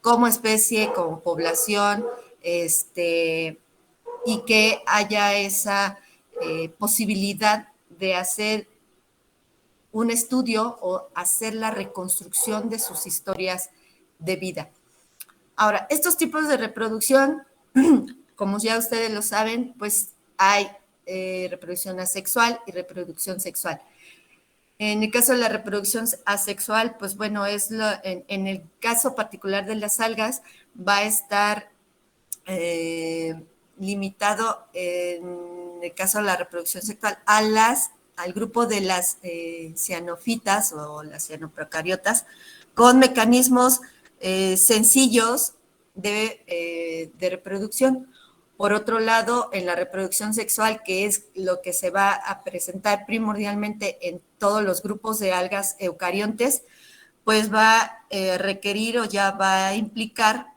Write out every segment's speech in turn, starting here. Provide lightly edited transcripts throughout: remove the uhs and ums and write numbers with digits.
como especie, como población, y que haya esa posibilidad de hacer un estudio o hacer la reconstrucción de sus historias de vida. Ahora, estos tipos de reproducción, como ya ustedes lo saben, pues hay reproducción asexual y reproducción sexual. En el caso de la reproducción asexual, pues bueno, en el caso particular de las algas, va a estar limitado en el caso de la reproducción sexual al grupo de las cianofitas o las cianoprocariotas con mecanismos sencillos de reproducción. Por otro lado, en la reproducción sexual, que es lo que se va a presentar primordialmente en todos los grupos de algas eucariontes, pues va a requerir o ya va a implicar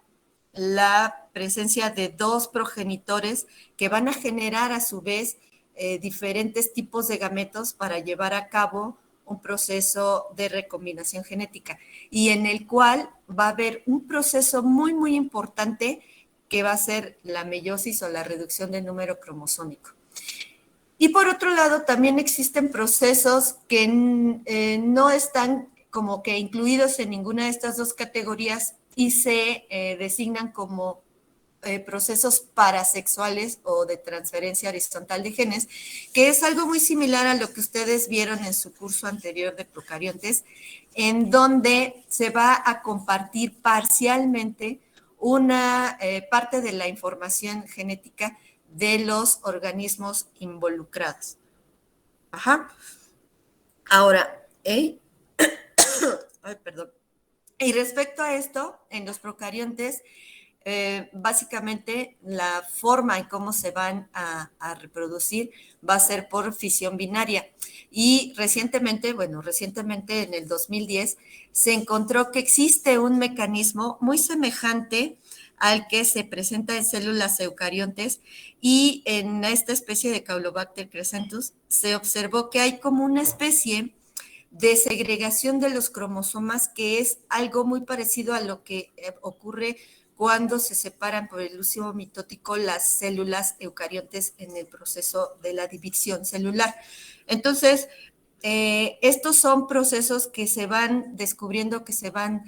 la presencia de dos progenitores que van a generar a su vez diferentes tipos de gametos para llevar a cabo un proceso de recombinación genética y en el cual va a haber un proceso muy, muy importante que va a ser la meiosis o la reducción del número cromosómico. Y por otro lado, también existen procesos que no están como que incluidos en ninguna de estas dos categorías y se designan como procesos parasexuales o de transferencia horizontal de genes, que es algo muy similar a lo que ustedes vieron en su curso anterior de procariontes, en donde se va a compartir parcialmente una parte de la información genética de los organismos involucrados. Ajá. Ahora, ay, perdón. Y respecto a esto, en los procariontes, básicamente la forma en cómo se van a reproducir va a ser por fisión binaria. Y recientemente en el 2010, se encontró que existe un mecanismo muy semejante al que se presenta en células eucariontes y en esta especie de Caulobacter crescentus se observó que hay como una especie de segregación de los cromosomas que es algo muy parecido a lo que ocurre cuando se separan por el lúcido mitótico las células eucariontes en el proceso de la división celular. Entonces, estos son procesos que se van descubriendo, que se van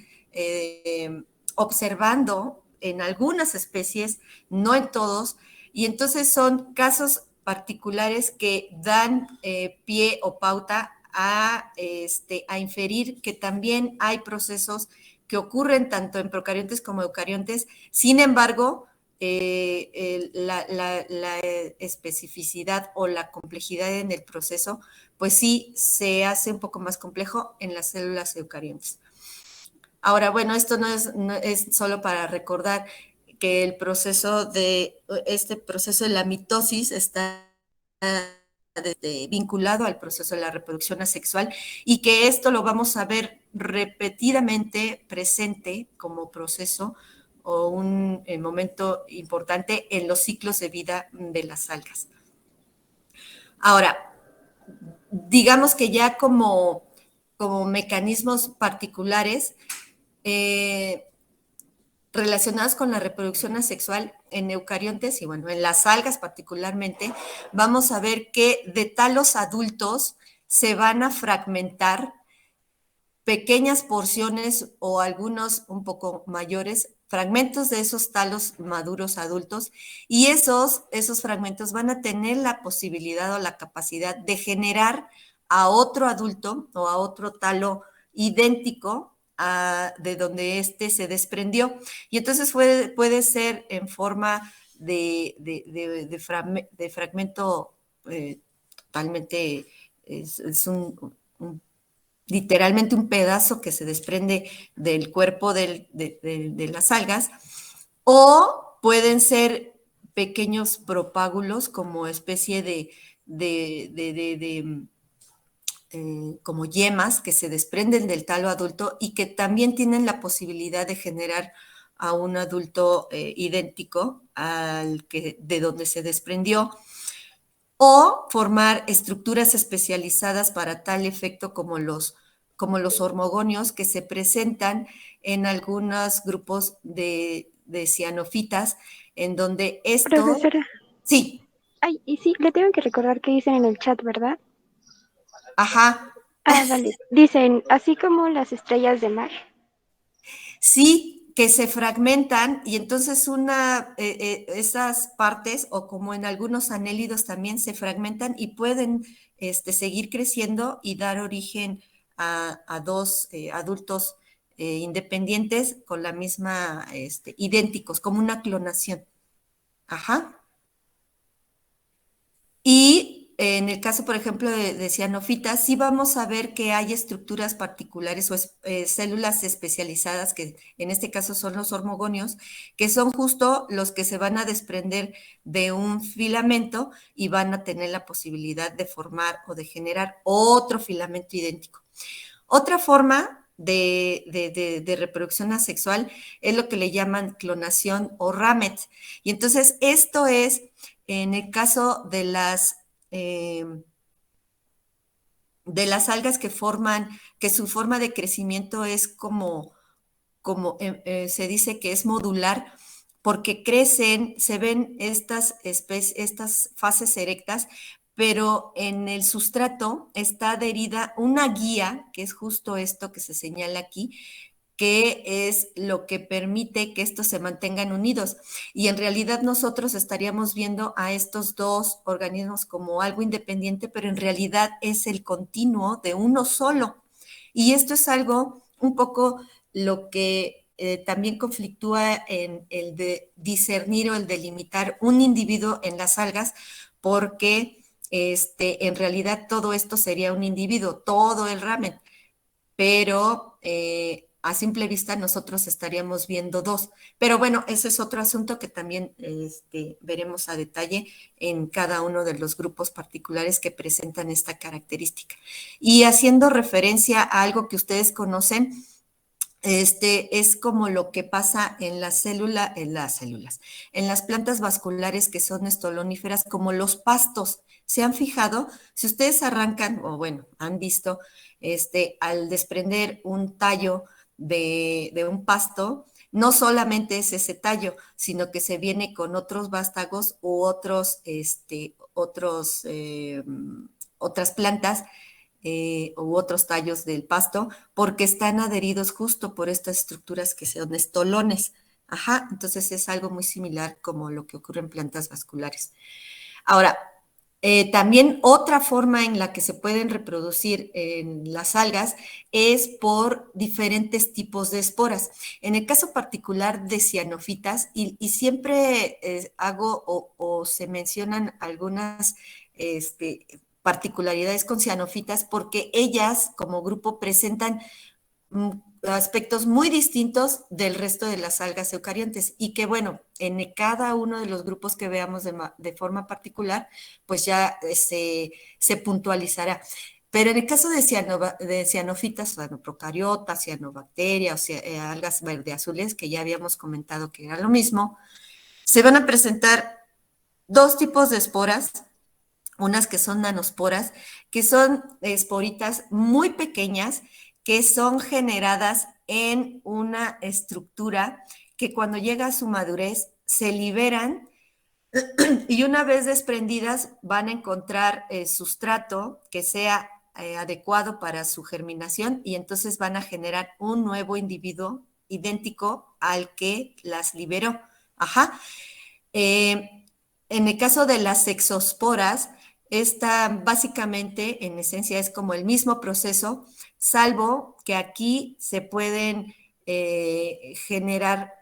observando en algunas especies, no en todos, y entonces son casos particulares que dan pie o pauta a inferir que también hay procesos que ocurren tanto en procariontes como eucariontes. Sin embargo, la especificidad o la complejidad en el proceso, pues sí se hace un poco más complejo en las células eucariontes. Ahora, bueno, esto no es solo para recordar que este proceso de la mitosis está vinculado al proceso de la reproducción asexual y que esto lo vamos a ver repetidamente presente como proceso o un momento importante en los ciclos de vida de las algas. Ahora, digamos que ya como mecanismos particulares relacionados con la reproducción asexual en eucariontes y bueno, en las algas particularmente, vamos a ver que de talos adultos se van a fragmentar pequeñas porciones o algunos un poco mayores fragmentos de esos talos maduros adultos y esos fragmentos van a tener la posibilidad o la capacidad de generar a otro adulto o a otro talo idéntico de donde se desprendió. Y entonces puede ser en forma de fragmento totalmente, es literalmente un pedazo que se desprende del cuerpo de las algas, o pueden ser pequeños propágulos como especie como yemas que se desprenden del talo adulto y que también tienen la posibilidad de generar a un adulto idéntico al que de donde se desprendió, o formar estructuras especializadas para tal efecto como los como los hormogonios que se presentan en algunos grupos de cianofitas, en donde esto, Profesora, sí, ay, y sí, le tengo que recordar que dicen en el chat, ¿verdad? ajá, Ah, vale. Dicen, así como las estrellas de mar. sí, que se fragmentan y entonces esas partes, o como en algunos anélidos también, se fragmentan y pueden seguir creciendo y dar origen a dos adultos independientes con la misma, idénticos, como una clonación. Ajá. Y en el caso, por ejemplo, de cianofitas, sí vamos a ver que hay estructuras particulares o células especializadas, que en este caso son los hormogonios, que son justo los que se van a desprender de un filamento y van a tener la posibilidad de formar o de generar otro filamento idéntico. Otra forma de reproducción asexual es lo que le llaman clonación o ramet. Y entonces esto es en el caso eh, de las algas que forman, que su forma de crecimiento es como se dice que es modular, porque crecen, se ven estas fases erectas, pero en el sustrato está adherida una guía, que es justo esto que se señala aquí, que es lo que permite que estos se mantengan unidos. Y en realidad nosotros estaríamos viendo a estos dos organismos como algo independiente, pero en realidad es el continuo de uno solo. Y esto es algo un poco lo que también conflictúa en el de discernir o el delimitar un individuo en las algas, porque en realidad todo esto sería un individuo, todo el ramen, pero a simple vista nosotros estaríamos viendo dos. Pero bueno, ese es otro asunto que también veremos a detalle en cada uno de los grupos particulares que presentan esta característica. Y haciendo referencia a algo que ustedes conocen, es como lo que pasa en las células, en las plantas vasculares que son estoloníferas, como los pastos. ¿Se han fijado? Si ustedes arrancan, o bueno, han visto, al desprender un tallo de un pasto, no solamente es ese tallo, sino que se viene con otros vástagos u otras plantas u otros tallos del pasto, porque están adheridos justo por estas estructuras que son estolones. Ajá, entonces es algo muy similar como lo que ocurre en plantas vasculares. Ahora, también otra forma en la que se pueden reproducir en las algas es por diferentes tipos de esporas. En el caso particular de cianofitas, y siempre hago o se mencionan algunas particularidades con cianofitas porque ellas como grupo presentan aspectos muy distintos del resto de las algas eucariontes y que bueno, en cada uno de los grupos que veamos de forma particular, pues ya se puntualizará. Pero en el caso de cianofitas, cianoprocariotas, cianobacteria algas verde azules, que ya habíamos comentado que era lo mismo, se van a presentar dos tipos de esporas, unas que son nanosporas, que son esporitas muy pequeñas que son generadas en una estructura que cuando llega a su madurez se liberan y una vez desprendidas van a encontrar sustrato que sea adecuado para su germinación y entonces van a generar un nuevo individuo idéntico al que las liberó. Ajá. En el caso de las exosporas, esta básicamente, en esencia, es como el mismo proceso, salvo que aquí se pueden generar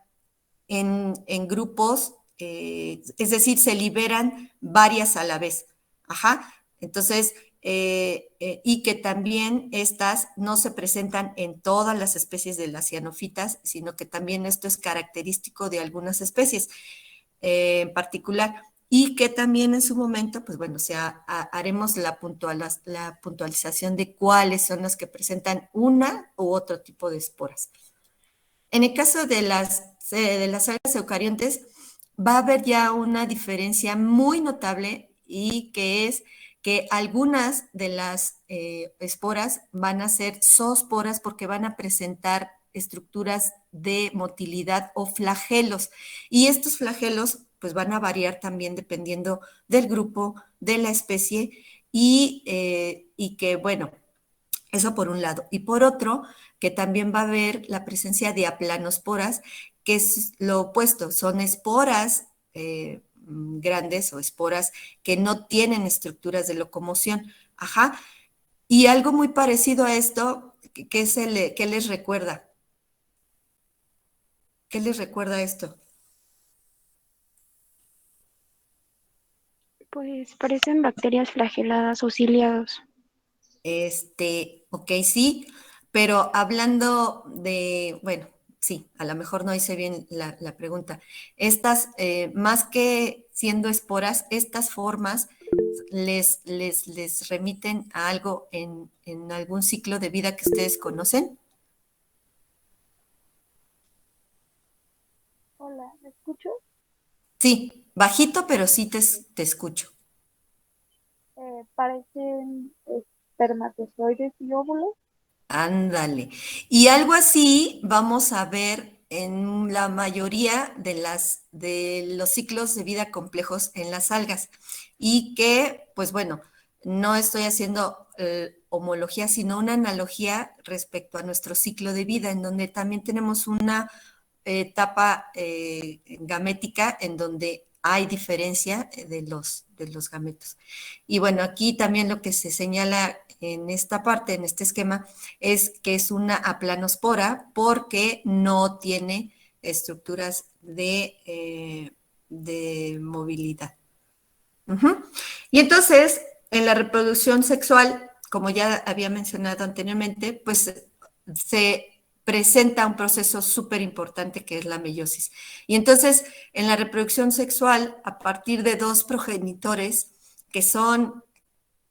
en grupos, es decir, se liberan varias a la vez. Ajá. Entonces, y que también estas no se presentan en todas las especies de las cianofitas, sino que también esto es característico de algunas especies en particular y que también en su momento, pues bueno, haremos la puntualización de cuáles son las que presentan una u otro tipo de esporas. En el caso de las algas eucariontes, va a haber ya una diferencia muy notable y que es que algunas de las esporas van a ser zoosporas porque van a presentar estructuras de motilidad o flagelos. Y estos flagelos pues van a variar también dependiendo del grupo, de la especie y que, bueno, eso por un lado. Y por otro, que también va a haber la presencia de aplanosporas, que es lo opuesto, son esporas grandes o esporas que no tienen estructuras de locomoción. Ajá. Y algo muy parecido a esto, ¿qué les recuerda? ¿Qué les recuerda esto? Pues parecen bacterias flageladas o ciliados. Ok, sí, pero hablando de, bueno, sí, a lo mejor no hice bien la pregunta. Estas, más que siendo esporas, estas formas les remiten a algo en algún ciclo de vida que ustedes conocen. Hola, ¿me escucho? Sí, bajito, pero sí te escucho. Parecen espermatozoides y óvulos. Ándale. Y algo así vamos a ver en la mayoría de los ciclos de vida complejos en las algas. Y que, pues bueno, no estoy haciendo homología, sino una analogía respecto a nuestro ciclo de vida, en donde también tenemos una etapa gamética en donde hay diferencia de los gametos. Y bueno, aquí también lo que se señala en esta parte, en este esquema, es que es una aplanospora porque no tiene estructuras de movilidad. Y entonces, en la reproducción sexual, como ya había mencionado anteriormente, pues se presenta un proceso súper importante que es la meiosis. Y entonces, en la reproducción sexual, a partir de dos progenitores que son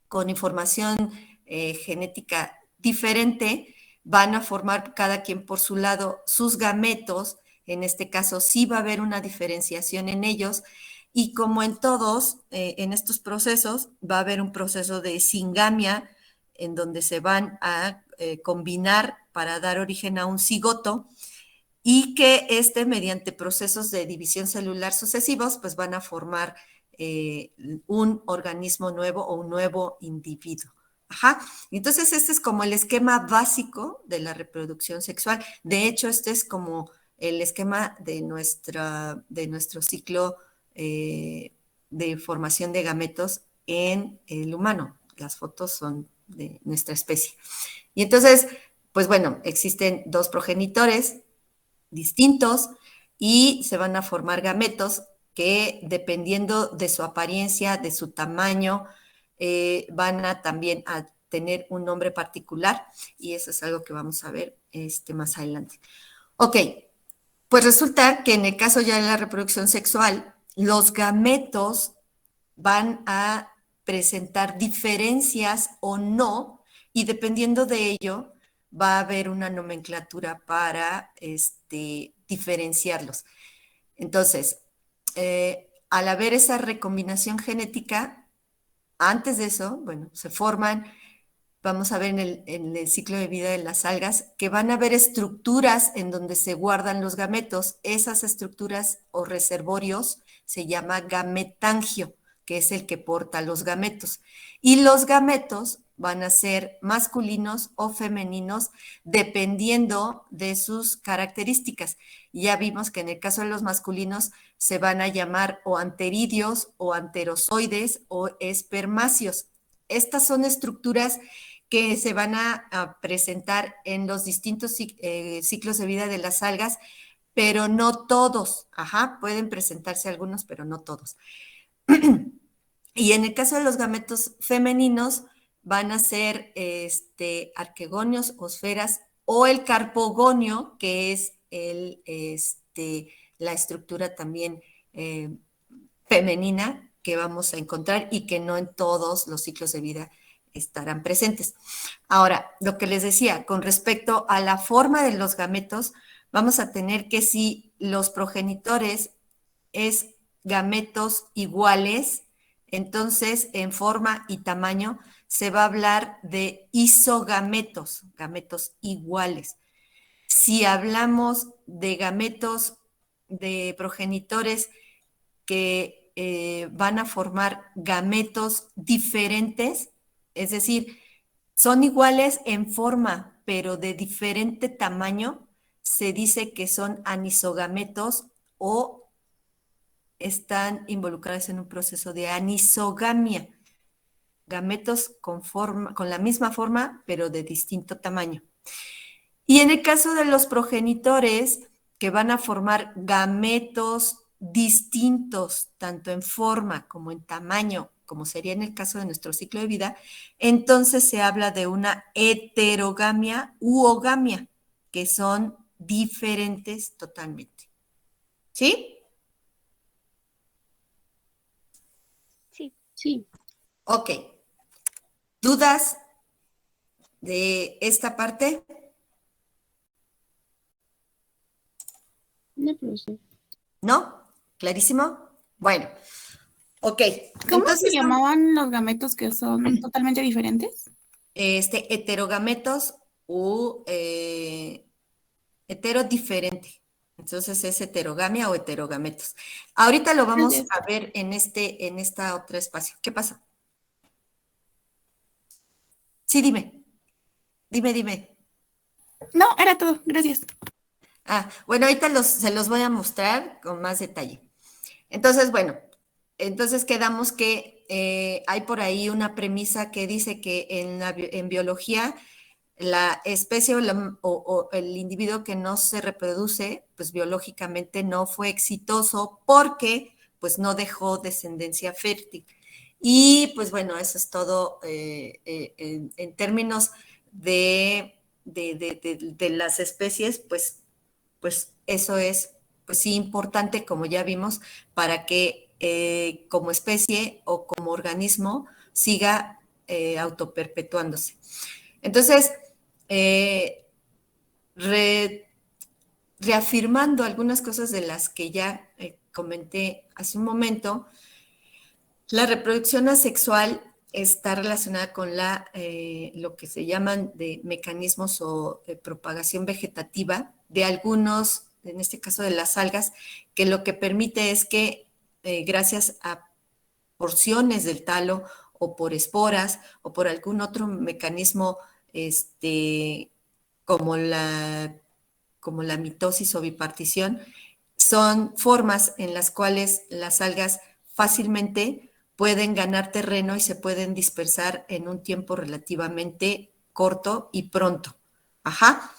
con información genética diferente, van a formar cada quien por su lado sus gametos. En este caso sí va a haber una diferenciación en ellos y como en todos, en estos procesos, va a haber un proceso de singamia en donde se van a combinar para dar origen a un cigoto y que mediante procesos de división celular sucesivos, pues van a formar un organismo nuevo o un nuevo individuo. Ajá. Entonces, este es como el esquema básico de la reproducción sexual. De hecho, este es como el esquema de nuestro ciclo de formación de gametos en el humano. Las fotos son de nuestra especie. Y entonces, pues bueno, existen dos progenitores distintos y se van a formar gametos que dependiendo de su apariencia, de su tamaño, van a también a tener un nombre particular y eso es algo que vamos a ver más adelante. Ok, pues resulta que en el caso ya de la reproducción sexual, los gametos van a presentar diferencias o no, y dependiendo de ello, va a haber una nomenclatura para diferenciarlos. Entonces, al haber esa recombinación genética, antes de eso, bueno, se forman, vamos a ver en el ciclo de vida de las algas, que van a haber estructuras en donde se guardan los gametos. Esas estructuras o reservorios se llama gametangio, que es el que porta los gametos. Y los gametos van a ser masculinos o femeninos dependiendo de sus características. Ya vimos que en el caso de los masculinos se van a llamar o anteridios o anterozoides o espermáceos. Estas son estructuras que se van a presentar en los distintos ciclos de vida de las algas, pero no todos. Ajá, pueden presentarse algunos, pero no todos. Y en el caso de los gametos femeninos, van a ser arquegonios o esferas o el carpogonio, que es la estructura también femenina que vamos a encontrar y que no en todos los ciclos de vida estarán presentes. Ahora, lo que les decía, con respecto a la forma de los gametos, vamos a tener que si los progenitores es gametos iguales, entonces en forma y tamaño se va a hablar de isogametos, gametos iguales. Si hablamos de gametos de progenitores que van a formar gametos diferentes, es decir, son iguales en forma, pero de diferente tamaño, se dice que son anisogametos o están involucrados en un proceso de anisogamia. Gametos con la misma forma, pero de distinto tamaño. Y en el caso de los progenitores que van a formar gametos distintos, tanto en forma como en tamaño, como sería en el caso de nuestro ciclo de vida, entonces se habla de una heterogamia u ogamia, que son diferentes totalmente. ¿Sí? Sí. Sí. Ok. ¿Dudas de esta parte? No, profesor. ¿No? ¿Clarísimo? Bueno, ok. ¿Cómo Entonces, se llamaban los gametos que son totalmente diferentes? heterogametos u heterodiferente. Entonces es heterogamia o heterogametos. Ahorita lo vamos Gracias. a ver en esta otro espacio. ¿Qué pasa? Sí, dime. Dime. No, era todo. Gracias. Bueno, ahorita se los voy a mostrar con más detalle. Entonces, bueno, entonces quedamos que hay por ahí una premisa que dice que en biología la especie o el individuo que no se reproduce, pues biológicamente no fue exitoso porque pues no dejó descendencia fértil. Y pues bueno, eso es todo en términos de las especies, pues eso es, pues sí, importante, como ya vimos, para que como especie o como organismo siga autoperpetuándose. Entonces, reafirmando algunas cosas de las que ya comenté hace un momento, la reproducción asexual está relacionada con lo que se llaman de mecanismos o propagación vegetativa de algunos, en este caso de las algas, que lo que permite es que gracias a porciones del talo o por esporas o por algún otro mecanismo como la mitosis o bipartición, son formas en las cuales las algas fácilmente pueden ganar terreno y se pueden dispersar en un tiempo relativamente corto y pronto. Ajá.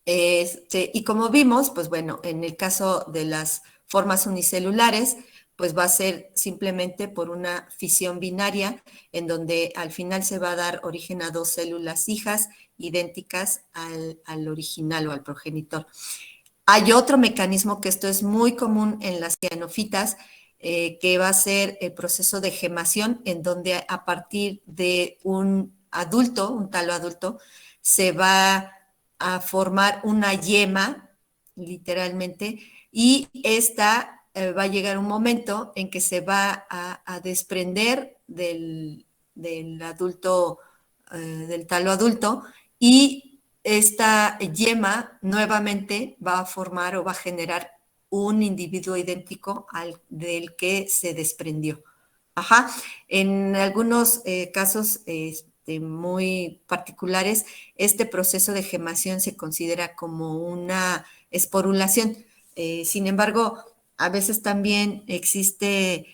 Y como vimos, pues bueno, en el caso de las formas unicelulares, pues va a ser simplemente por una fisión binaria, en donde al final se va a dar origen a dos células hijas idénticas al original o al progenitor. Hay otro mecanismo que esto es muy común en las cianofitas, que va a ser el proceso de gemación, en donde a partir de un adulto, un talo adulto, se va a formar una yema, literalmente, y esta va a llegar un momento en que se va a desprender del adulto, del talo adulto, y esta yema nuevamente va a formar o va a generar un individuo idéntico al del que se desprendió. Ajá. En algunos casos muy particulares, este proceso de gemación se considera como una esporulación. Sin embargo, a veces también existe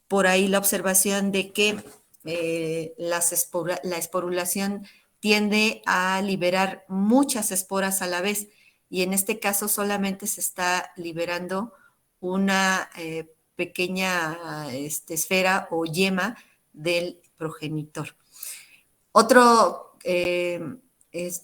por ahí la observación de que la esporulación tiende a liberar muchas esporas a la vez, y en este caso solamente se está liberando una pequeña esfera o yema del progenitor. Otro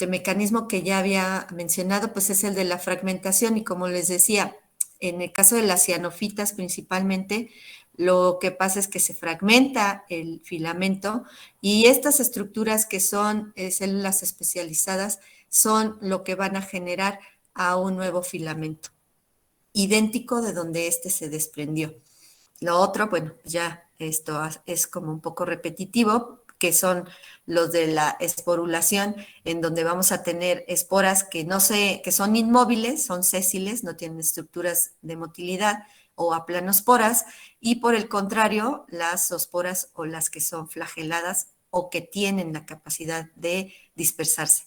mecanismo que ya había mencionado, pues es el de la fragmentación, y como les decía, en el caso de las cianofitas principalmente, lo que pasa es que se fragmenta el filamento, y estas estructuras que son células especializadas son lo que van a generar a un nuevo filamento, idéntico de donde este se desprendió. Lo otro, bueno, ya esto es como un poco repetitivo, que son los de la esporulación, en donde vamos a tener esporas que son inmóviles, son sésiles, no tienen estructuras de motilidad o aplanosporas, y por el contrario, las zoosporas o las que son flageladas o que tienen la capacidad de dispersarse.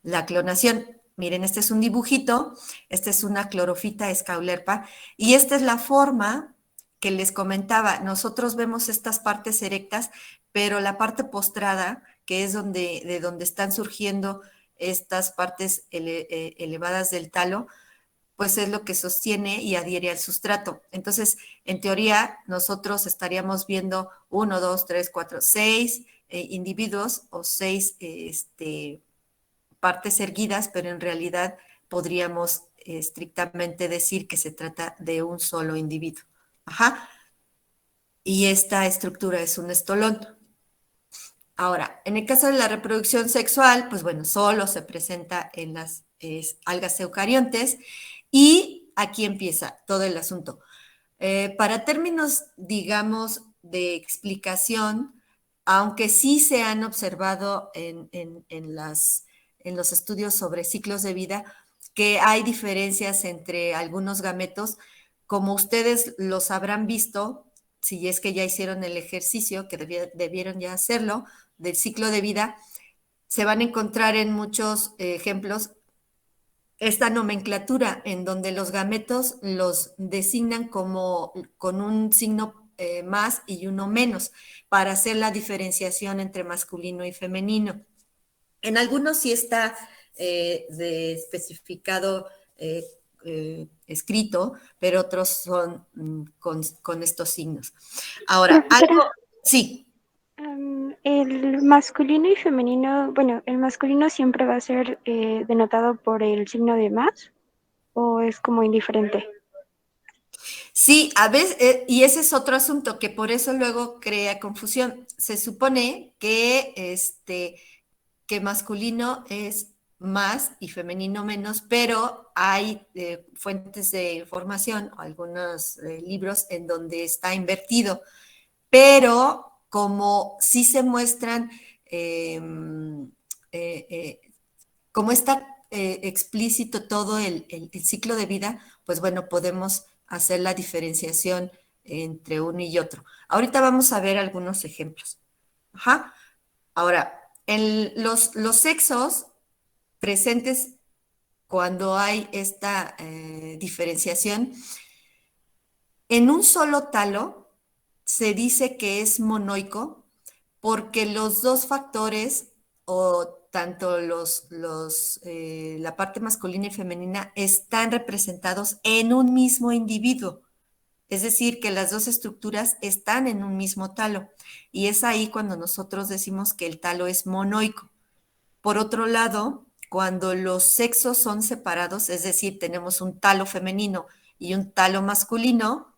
La clonación, miren, este es un dibujito, esta es una clorofita escaulerpa, y esta es la forma que les comentaba. Nosotros vemos estas partes erectas, pero la parte postrada, que es de donde están surgiendo estas partes elevadas del talo, pues es lo que sostiene y adhiere al sustrato. Entonces, en teoría, nosotros estaríamos viendo 1, 2, 3, 4, 6 individuos o 6 partes erguidas, pero en realidad podríamos estrictamente decir que se trata de un solo individuo. Ajá. Y esta estructura es un estolón. Ahora, en el caso de la reproducción sexual, pues bueno, solo se presenta en las algas eucariontes y aquí empieza todo el asunto. Para términos, digamos, de explicación, aunque sí se han observado en los estudios sobre ciclos de vida, que hay diferencias entre algunos gametos, como ustedes los habrán visto, si es que ya hicieron el ejercicio, que debieron ya hacerlo, del ciclo de vida, se van a encontrar en muchos ejemplos esta nomenclatura en donde los gametos los designan como con un signo más y uno menos para hacer la diferenciación entre masculino y femenino. En algunos sí está especificado escrito, pero otros son con estos signos. Ahora, Profesora, algo, sí. el masculino y femenino, bueno, el masculino siempre va a ser denotado por el signo de más o es como indiferente. Sí, a veces, y ese es otro asunto que por eso luego crea confusión. Se supone que masculino es más y femenino menos, pero hay fuentes de información, algunos libros en donde está invertido, pero como sí se muestran, eh, eh, como está explícito todo el ciclo de vida, pues bueno, podemos hacer la diferenciación entre uno y otro. Ahorita vamos a ver algunos ejemplos. Ajá. Ahora, los sexos presentes cuando hay esta diferenciación, en un solo talo se dice que es monoico porque los dos factores, o tanto la parte masculina y femenina, están representados en un mismo individuo. Es decir, que las dos estructuras están en un mismo talo. Y es ahí cuando nosotros decimos que el talo es monoico. Por otro lado, cuando los sexos son separados, es decir, tenemos un talo femenino y un talo masculino,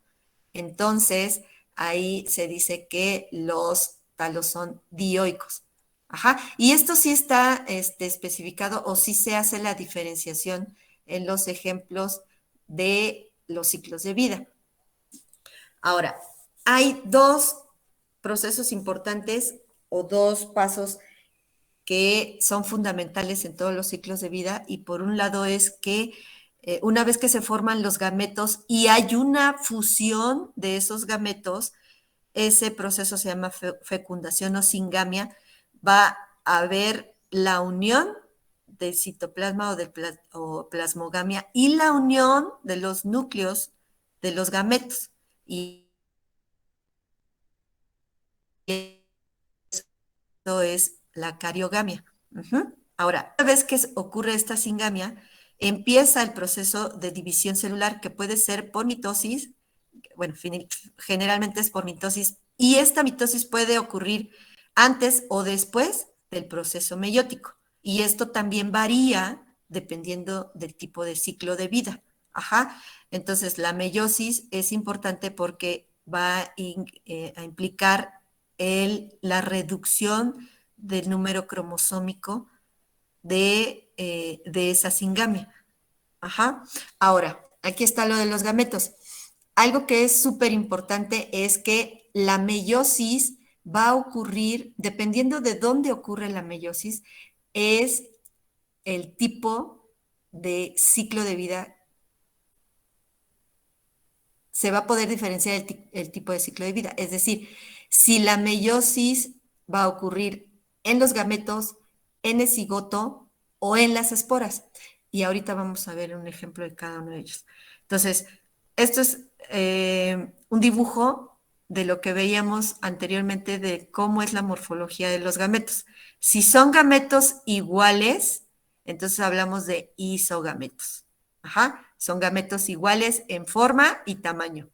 entonces ahí se dice que los talos son dioicos. Ajá. Y esto sí está especificado o sí se hace la diferenciación en los ejemplos de los ciclos de vida. Ahora, hay dos procesos importantes o dos pasos que son fundamentales en todos los ciclos de vida, y por un lado es que una vez que se forman los gametos y hay una fusión de esos gametos, ese proceso se llama fecundación o singamia, va a haber la unión del citoplasma o plasmogamia y la unión de los núcleos de los gametos. Y eso es la cariogamia. Ahora, una vez que ocurre esta singamia, empieza el proceso de división celular que puede ser por mitosis, bueno, generalmente es por mitosis, y esta mitosis puede ocurrir antes o después del proceso meiótico. Y esto también varía dependiendo del tipo de ciclo de vida. Ajá. Entonces, la meiosis es importante porque va a implicar la reducción del número cromosómico de esa singamia. Ajá. Ahora, aquí está lo de los gametos. algo que es súper importante es que la meiosis va a ocurrir, dependiendo de dónde ocurre la meiosis, es el tipo de ciclo de vida. Se va a poder diferenciar el tipo de ciclo de vida. Es decir, si la meiosis va a ocurrir en los gametos, en el cigoto o en las esporas. Y ahorita vamos a ver un ejemplo de cada uno de ellos. Entonces, esto es un dibujo de lo que veíamos anteriormente de cómo es la morfología de los gametos. Si son gametos iguales, entonces hablamos de isogametos. Ajá, son gametos iguales en forma y tamaño.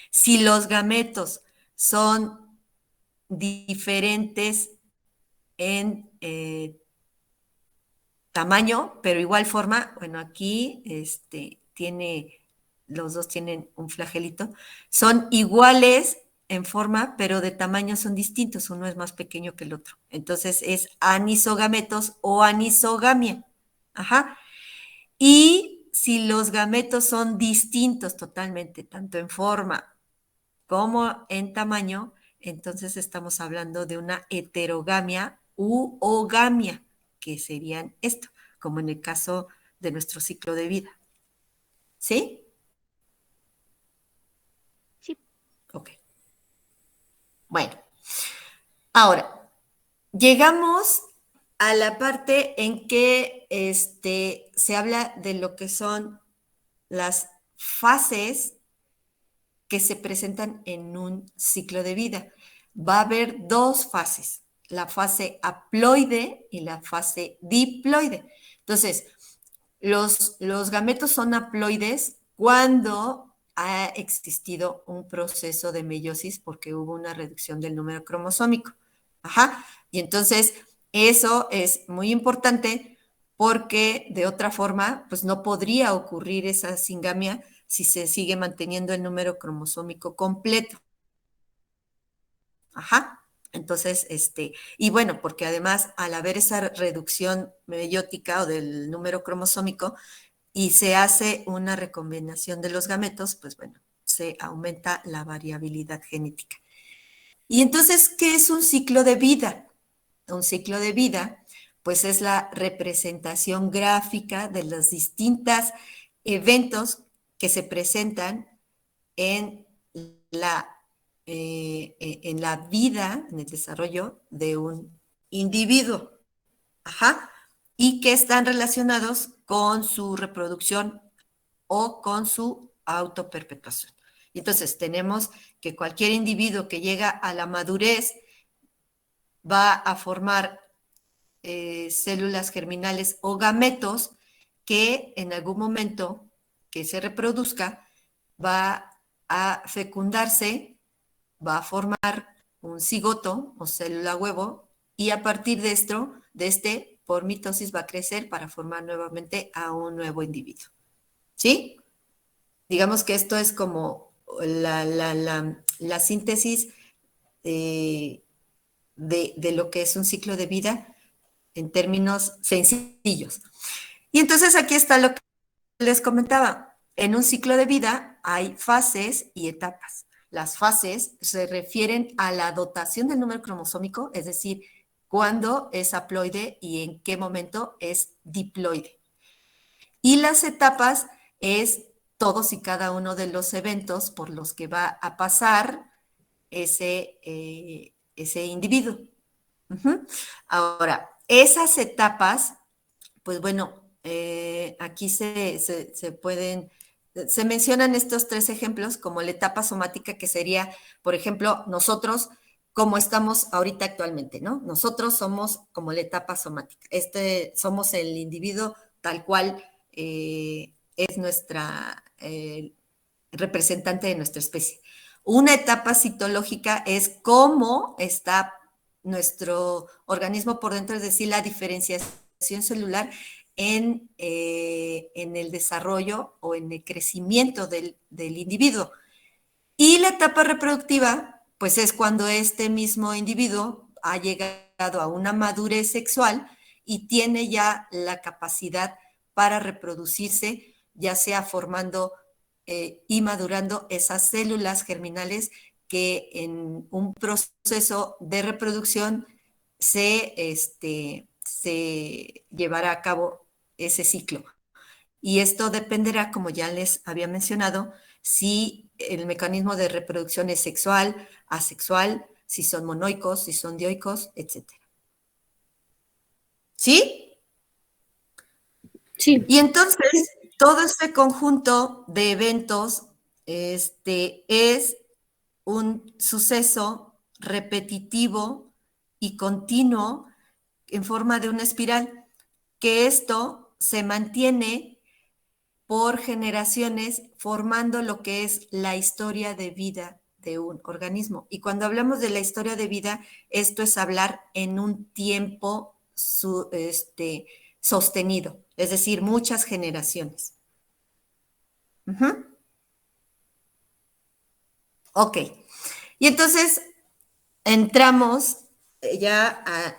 Si los gametos son diferentes en tamaño, pero igual forma, bueno, aquí los dos tienen un flagelito, son iguales en forma, pero de tamaño son distintos, uno es más pequeño que el otro. Entonces es anisogametos o anisogamia. Ajá. Y si los gametos son distintos totalmente, tanto en forma como en tamaño, entonces estamos hablando de una heterogamia u ogamia, que serían esto, como en el caso de nuestro ciclo de vida. ¿Sí? Sí. Ok. Bueno, ahora, llegamos a la parte en que se habla de lo que son las fases que se presentan en un ciclo de vida. Va a haber dos fases, la fase haploide y la fase diploide. Entonces, los gametos son haploides cuando ha existido un proceso de meiosis porque hubo una reducción del número cromosómico. Ajá. Y entonces, eso es muy importante porque de otra forma, pues no podría ocurrir esa singamia si se sigue manteniendo el número cromosómico completo. Ajá. Entonces, y bueno, porque además al haber esa reducción meiótica o del número cromosómico y se hace una recombinación de los gametos, pues bueno, se aumenta la variabilidad genética. Y entonces, ¿qué es un ciclo de vida? Un ciclo de vida, pues es la representación gráfica de los distintos eventos que se presentan en en la vida, en el desarrollo de un individuo. Ajá. Y que están relacionados con su reproducción o con su autoperpetuación. Y entonces tenemos que cualquier individuo que llega a la madurez va a formar células germinales o gametos que en algún momento que se reproduzca va a fecundarse, va a formar un cigoto o célula huevo y a partir de esto, por mitosis va a crecer para formar nuevamente a un nuevo individuo. ¿Sí? Digamos que esto es como la síntesis de lo que es un ciclo de vida en términos sencillos. Y entonces aquí está lo que les comentaba. En un ciclo de vida hay fases y etapas. Las fases se refieren a la dotación del número cromosómico, es decir, cuándo es haploide y en qué momento es diploide. Y las etapas es todos y cada uno de los eventos por los que va a pasar ese individuo. Ahora, esas etapas, pues bueno, aquí se mencionan estos tres ejemplos como la etapa somática, que sería, por ejemplo, nosotros, como estamos ahorita actualmente, ¿no? Nosotros somos como la etapa somática. Somos el individuo tal cual es nuestra representante de nuestra especie. Una etapa citológica es cómo está nuestro organismo por dentro, es decir, la diferenciación celular en el desarrollo o en el crecimiento del individuo. Y la etapa reproductiva, pues es cuando este mismo individuo ha llegado a una madurez sexual y tiene ya la capacidad para reproducirse, ya sea formando y madurando esas células germinales que en un proceso de reproducción se llevará a cabo ese ciclo. Y esto dependerá, como ya les había mencionado, si el mecanismo de reproducción es sexual, asexual, si son monoicos, si son dioicos, etc. ¿Sí? Sí. Y entonces, todo este conjunto de eventos es un suceso repetitivo y continuo en forma de una espiral, que esto se mantiene por generaciones formando lo que es la historia de vida de un organismo. Y cuando hablamos de la historia de vida, esto es hablar en un tiempo sostenido, es decir, muchas generaciones. Ok, y entonces entramos ya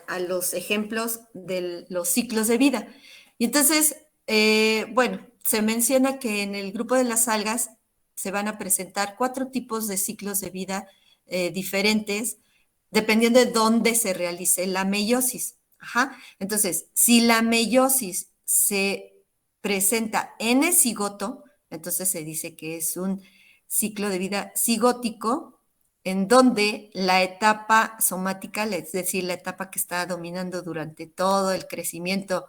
a los ejemplos de los ciclos de vida. Y entonces, bueno, se menciona que en el grupo de las algas se van a presentar 4 tipos de ciclos de vida diferentes, dependiendo de dónde se realice la meiosis. Ajá. Entonces, si la meiosis se presenta en el cigoto, entonces se dice que es un ciclo de vida cigótico, en donde la etapa somática, es decir, la etapa que está dominando durante todo el crecimiento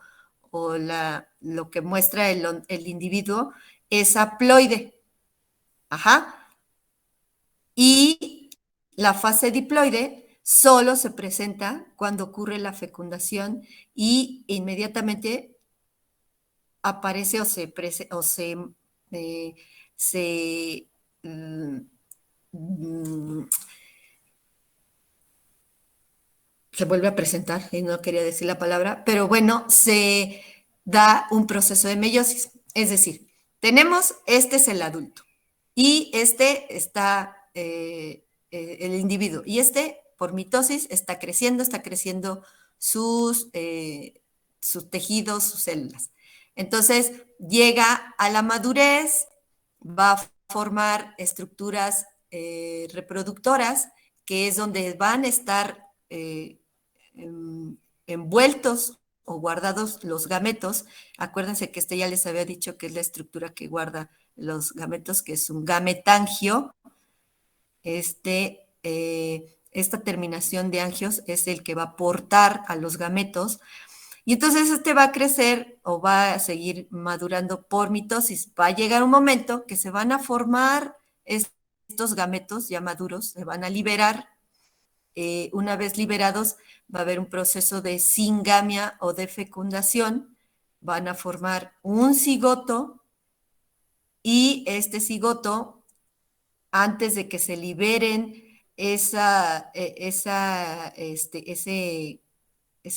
o lo que muestra el individuo, es haploide. Ajá. Y la fase diploide solo se presenta cuando ocurre la fecundación y inmediatamente aparece se vuelve a presentar, y no quería decir la palabra, pero bueno, se da un proceso de meiosis. Es decir, tenemos, este es el adulto, y este está el individuo, y este, por mitosis, está creciendo sus tejidos, sus células. Entonces, llega a la madurez, va a formar estructuras reproductoras, que es donde van a estar envueltos o guardados los gametos. Acuérdense que ya les había dicho que es la estructura que guarda los gametos, que es un gametangio. Esta terminación de angios es el que va a portar a los gametos. Y entonces este va a crecer o va a seguir madurando por mitosis. Va a llegar un momento que se van a formar estos gametos ya maduros, se van a liberar. Una vez liberados, va a haber un proceso de singamia o de fecundación. Van a formar un cigoto y este cigoto, antes de que se liberen ese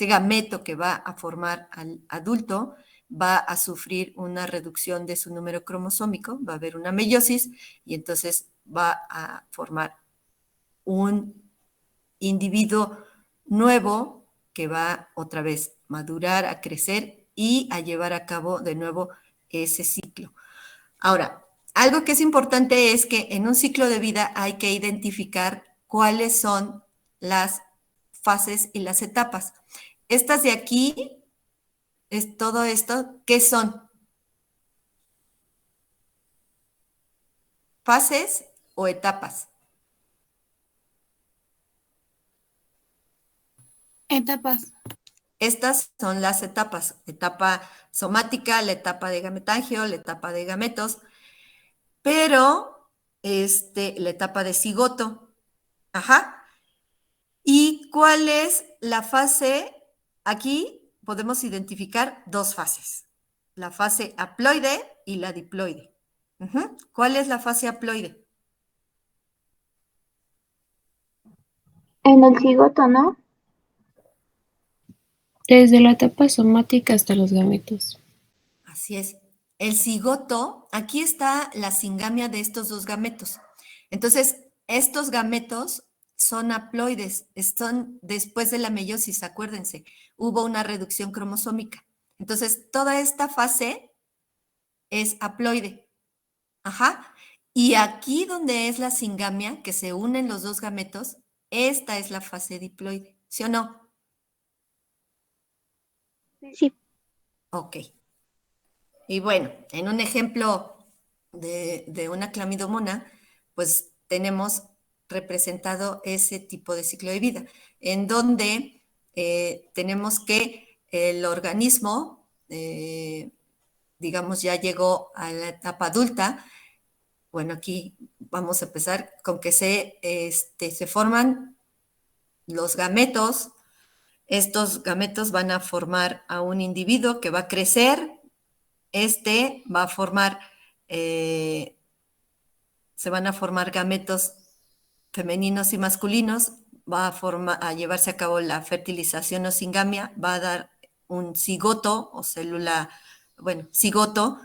gameto que va a formar al adulto, va a sufrir una reducción de su número cromosómico, va a haber una meiosis y entonces va a formar un individuo nuevo que va otra vez a madurar, a crecer y a llevar a cabo de nuevo ese ciclo. Ahora, algo que es importante es que en un ciclo de vida hay que identificar cuáles son las fases y las etapas. Estas de aquí, es todo esto, ¿qué son? ¿Fases o etapas? Etapas. Estas son las etapas, etapa somática, la etapa de gametangio, la etapa de gametos, pero la etapa de cigoto. Ajá. ¿Y cuál es la fase? Aquí podemos identificar 2 fases, la fase haploide y la diploide. ¿Cuál es la fase haploide? En el cigoto, ¿no? Desde la etapa somática hasta los gametos. Así es. El cigoto, aquí está la singamia de estos 2 gametos. Entonces, estos gametos son haploides, están después de la meiosis, acuérdense, hubo una reducción cromosómica. Entonces, toda esta fase es haploide. Ajá. Y aquí donde es la singamia, que se unen los dos gametos, esta es la fase diploide, ¿sí o no? Sí, Ok. Y bueno, en un ejemplo de una clamidomona, pues tenemos representado ese tipo de ciclo de vida, en donde tenemos que el organismo, digamos, ya llegó a la etapa adulta. Bueno, aquí vamos a empezar con que se forman los gametos. Estos gametos van a formar a un individuo que va a crecer. Este va a formar, se van a formar gametos femeninos y masculinos, va a llevarse a cabo la fertilización o singamia, va a dar un cigoto o célula, bueno, cigoto,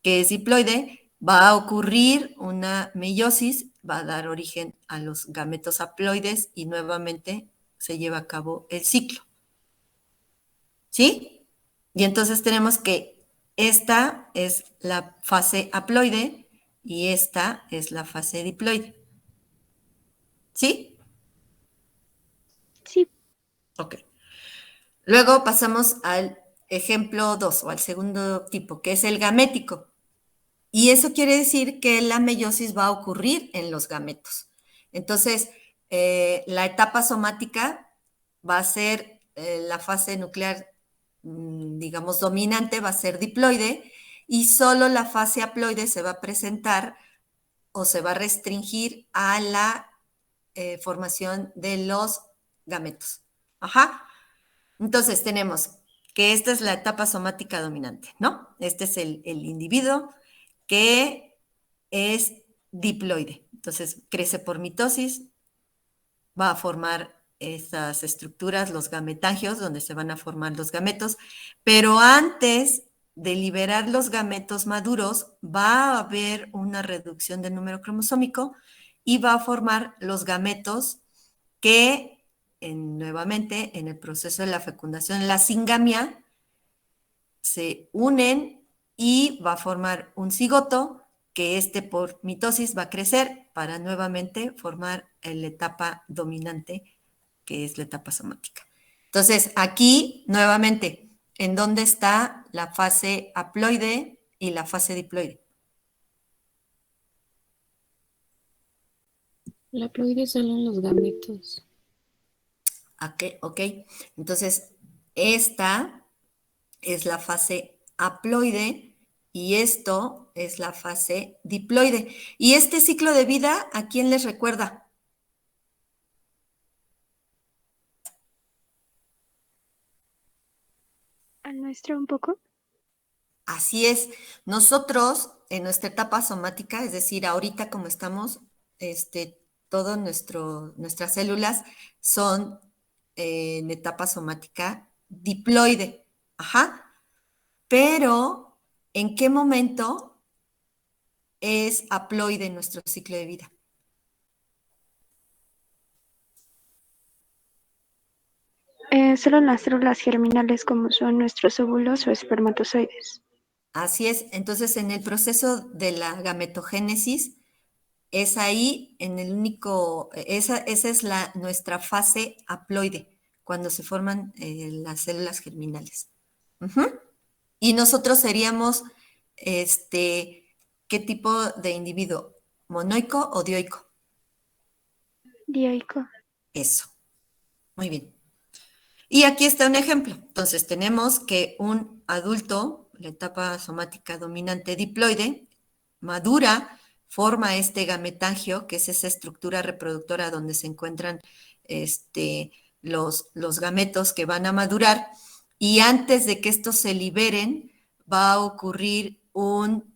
que es diploide, va a ocurrir una meiosis, va a dar origen a los gametos haploides y nuevamente se lleva a cabo el ciclo. ¿Sí? Y entonces tenemos que esta es la fase haploide y esta es la fase diploide. ¿Sí? sí. Ok. Luego pasamos al ejemplo 2 o al segundo tipo, que es el gamético. Y eso quiere decir que la meiosis va a ocurrir en los gametos. Entonces, la etapa somática va a ser la fase nuclear, digamos, dominante, va a ser diploide, y solo la fase haploide se va a presentar o se va a restringir a la formación de los gametos. Ajá. Entonces tenemos que esta es la etapa somática dominante, ¿no? Este es el individuo que es diploide. Entonces crece por mitosis, va a formar esas estructuras, los gametangios, donde se van a formar los gametos, pero antes de liberar los gametos maduros, va a haber una reducción del número cromosómico y va a formar los gametos que nuevamente en el proceso de la fecundación, la singamia, se unen y va a formar un cigoto que por mitosis va a crecer para nuevamente formar la etapa dominante, que es la etapa somática. Entonces, aquí nuevamente, ¿en dónde está la fase haploide y la fase diploide? La haploide solo en los gametos. Ok. Entonces, esta es la fase haploide y esto es la fase diploide. ¿Y este ciclo de vida a quién les recuerda? Al nuestro un poco. Así es. Nosotros en nuestra etapa somática, es decir, ahorita como estamos, todo nuestras células son en etapa somática diploide. Ajá. Pero, ¿en qué momento es haploide nuestro ciclo de vida? Solo en las células germinales como son nuestros óvulos o espermatozoides. Así es. Entonces, en el proceso de la gametogénesis, es ahí en el único, esa es nuestra fase haploide, cuando se forman las células germinales. Ujú. Y nosotros seríamos, ¿qué tipo de individuo? ¿Monoico o dioico? Dioico. Eso. Muy bien. Y aquí está un ejemplo. Entonces, tenemos que un adulto, la etapa somática dominante diploide, madura, forma este gametangio, que es esa estructura reproductora donde se encuentran los gametos que van a madurar, y antes de que estos se liberen, va a ocurrir un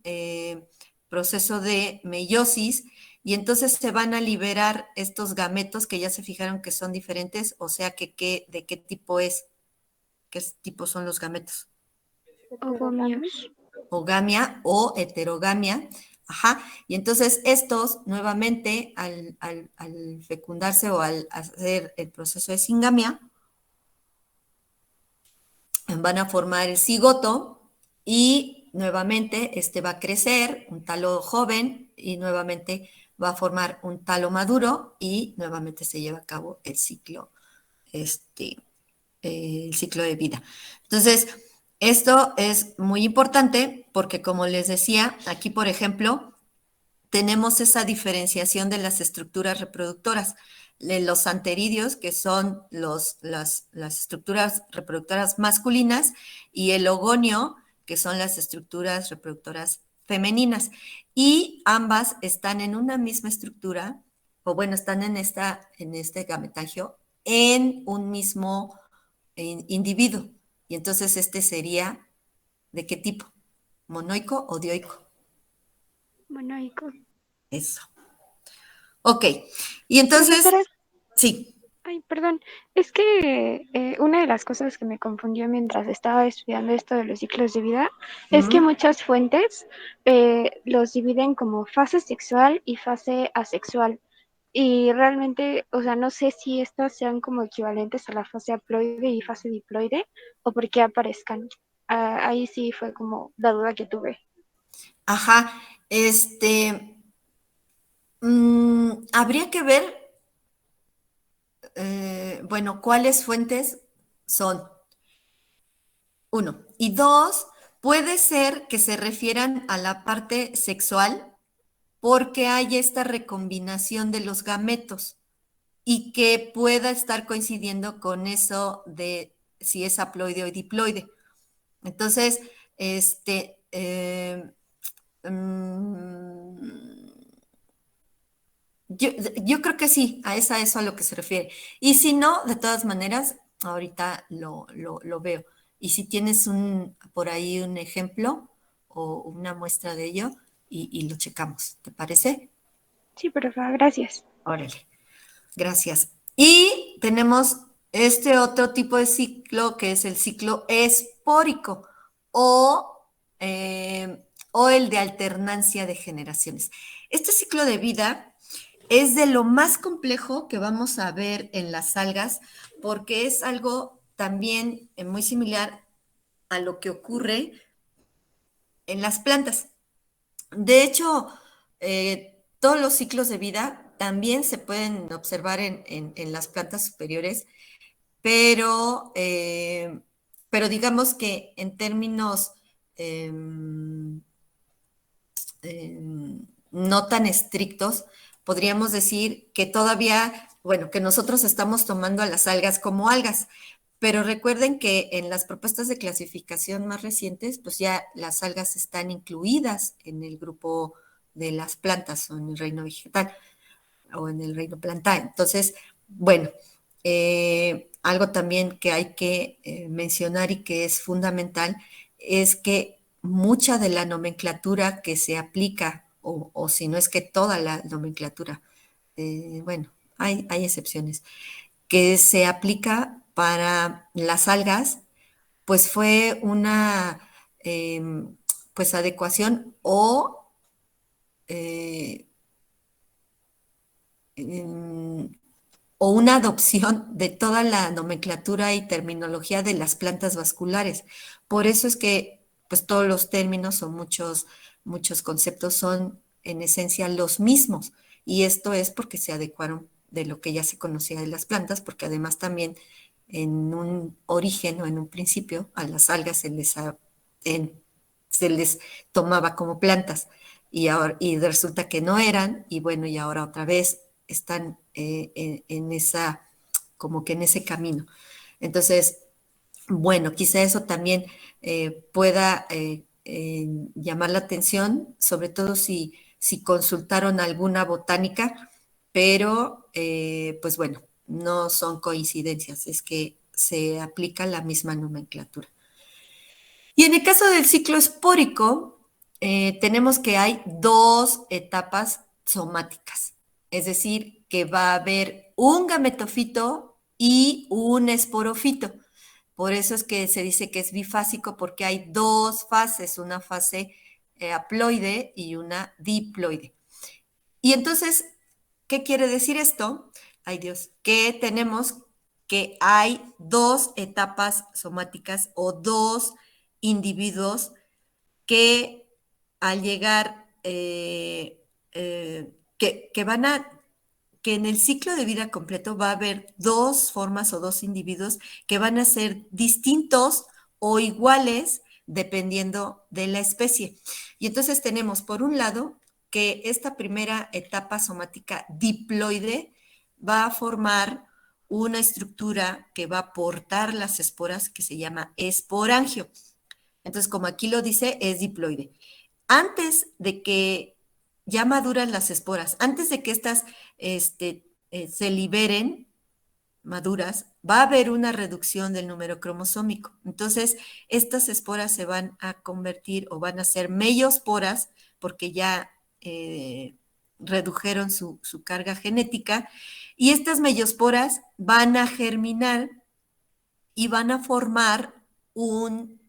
proceso de meiosis, y entonces se van a liberar estos gametos que ya se fijaron que son diferentes, o sea, ¿de qué tipo es? ¿Qué tipo son los gametos? Ovomios. Ogamia o heterogamia. Ajá. Y entonces estos nuevamente al fecundarse o al hacer el proceso de singamia, van a formar el cigoto y nuevamente este va a crecer, un talo joven, y nuevamente va a formar un talo maduro y nuevamente se lleva a cabo el ciclo de vida. Entonces, esto es muy importante porque, como les decía, aquí, por ejemplo, tenemos esa diferenciación de las estructuras reproductoras. Los anteridios, que son las estructuras reproductoras masculinas, y el ogonio, que son las estructuras reproductoras femeninas. Y ambas están en una misma estructura, o bueno, están en este gametagio, en un mismo individuo. Y entonces este sería, ¿de qué tipo? ¿Monoico o dioico? Monoico. Eso. Ok. Y entonces, Profesora, sí. ay, perdón, es que una de las cosas que me confundió mientras estaba estudiando esto de los ciclos de vida es que muchas fuentes los dividen como fase sexual y fase asexual. Y realmente, o sea, no sé si estas sean como equivalentes a la fase haploide y fase diploide o por qué aparezcan. Ah, ahí sí fue como la duda que tuve. Ajá. Habría que ver, bueno, cuáles fuentes son. Uno. Y dos, puede ser que se refieran a la parte sexual porque hay esta recombinación de los gametos y que pueda estar coincidiendo con eso de si es haploide o diploide. Entonces, mm, yo, yo creo que sí, eso a lo que se refiere. Y si no, de todas maneras, ahorita lo veo. Y si tienes por ahí un ejemplo o una muestra de ello, y lo checamos, ¿te parece? Sí, por favor, gracias. Órale, gracias. Y tenemos este otro tipo de ciclo que es el ciclo espórico o, o el de alternancia de generaciones. Este ciclo de vida es de lo más complejo que vamos a ver en las algas porque es algo también muy similar a lo que ocurre en las plantas. De hecho, todos los ciclos de vida también se pueden observar en las plantas superiores, pero, pero digamos que en términos eh, eh, no tan estrictos, podríamos decir que todavía, bueno, que nosotros estamos tomando a las algas como algas, pero recuerden que en las propuestas de clasificación más recientes, pues ya las algas están incluidas en el grupo de las plantas o en el reino vegetal o en el reino plantae. Entonces, bueno, algo también que hay que mencionar y que es fundamental es que mucha de la nomenclatura que se aplica, o si no es que toda la nomenclatura, bueno, hay excepciones, que se aplica para las algas, pues fue una pues adecuación eh, em, o una adopción de toda la nomenclatura y terminología de las plantas vasculares. Por eso es que pues todos los términos o muchos conceptos son en esencia los mismos. Y esto es porque se adecuaron de lo que ya se conocía de las plantas, porque además también en un origen o en un principio a las algas se les tomaba como plantas y resulta que no eran y bueno, y ahora otra vez están como que en ese camino. Entonces, bueno, quizá eso también pueda llamar la atención, sobre todo si consultaron alguna botánica, pero pues bueno, no son coincidencias, es que se aplica la misma nomenclatura. Y en el caso del ciclo espórico, tenemos que hay dos etapas somáticas, es decir, que va a haber un gametofito y un esporofito. Por eso es que se dice que es bifásico porque hay dos fases, una fase haploide y una diploide. Y entonces, ¿qué quiere decir esto? Ay Dios, que tenemos que hay dos etapas somáticas o dos individuos que al llegar que en el ciclo de vida completo va a haber dos formas o dos individuos que van a ser distintos o iguales dependiendo de la especie. Y entonces tenemos, por un lado, que esta primera etapa somática diploide va a formar una estructura que va a portar las esporas que se llama esporangio. Entonces, como aquí lo dice, es diploide. Antes de que ya maduran las esporas, antes de que estas se liberen maduras, va a haber una reducción del número cromosómico. Entonces, estas esporas se van a convertir o van a ser meiosporas porque ya redujeron su carga genética, y estas meiosporas van a germinar y van a formar un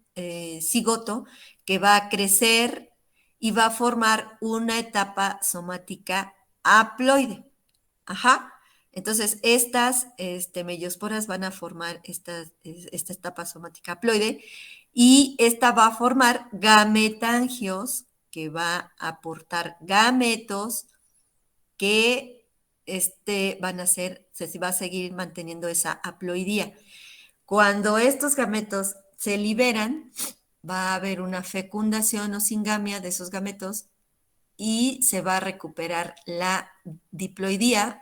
cigoto que va a crecer y va a formar una etapa somática haploide. Ajá. Entonces, estas meiosporas van a formar esta etapa somática haploide, y esta va a formar gametangios que va a aportar gametos que van a ser, se va a seguir manteniendo esa haploidía. Cuando estos gametos se liberan, va a haber una fecundación o singamia de esos gametos y se va a recuperar la diploidía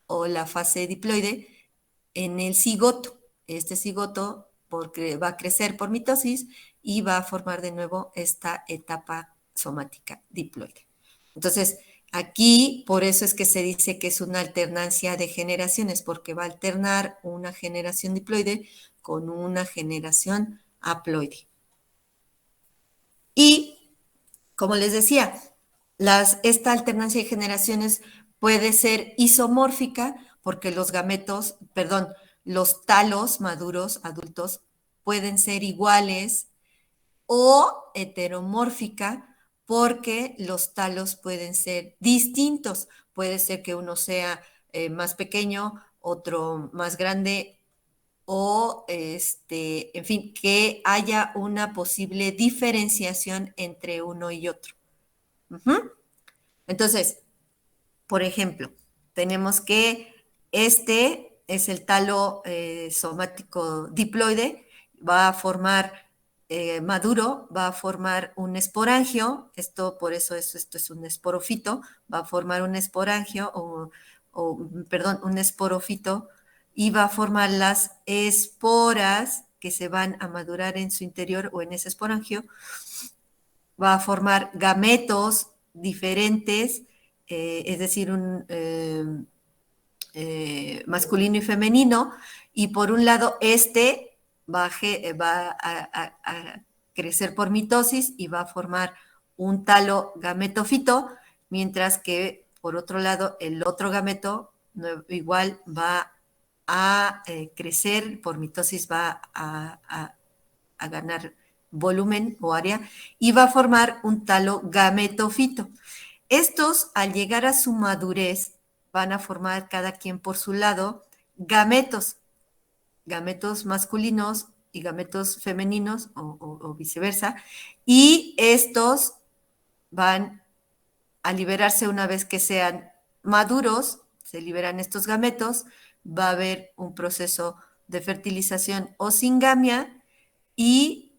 o la fase diploide en el cigoto. Este cigoto porque va a crecer por mitosis y va a formar de nuevo esta etapa somática diploide. Entonces, aquí por eso es que se dice que es una alternancia de generaciones, porque va a alternar una generación diploide con una generación haploide. Y, como les decía, esta alternancia de generaciones puede ser isomórfica porque los talos maduros, adultos, pueden ser iguales, o heteromórfica porque los talos pueden ser distintos. Puede ser que uno sea más pequeño, otro más grande, o en fin, que haya una posible diferenciación entre uno y otro. Entonces, por ejemplo, tenemos que este es el talo somático diploide, va a formar maduro, va a formar un esporangio, por eso esto es un esporofito, va a formar un esporangio, un esporofito, y va a formar las esporas que se van a madurar en su interior o en ese esporangio, va a formar gametos diferentes, es decir, un masculino y femenino, y por un lado va a crecer por mitosis y va a formar un talo gametofito, mientras que por otro lado el otro gameto igual va a crecer por mitosis, va a ganar volumen o área y va a formar un talo gametofito. Estos, al llegar a su madurez, van a formar cada quien por su lado gametos masculinos y gametos femeninos o viceversa, y estos van a liberarse una vez que sean maduros, se liberan estos gametos, va a haber un proceso de fertilización o singamia, y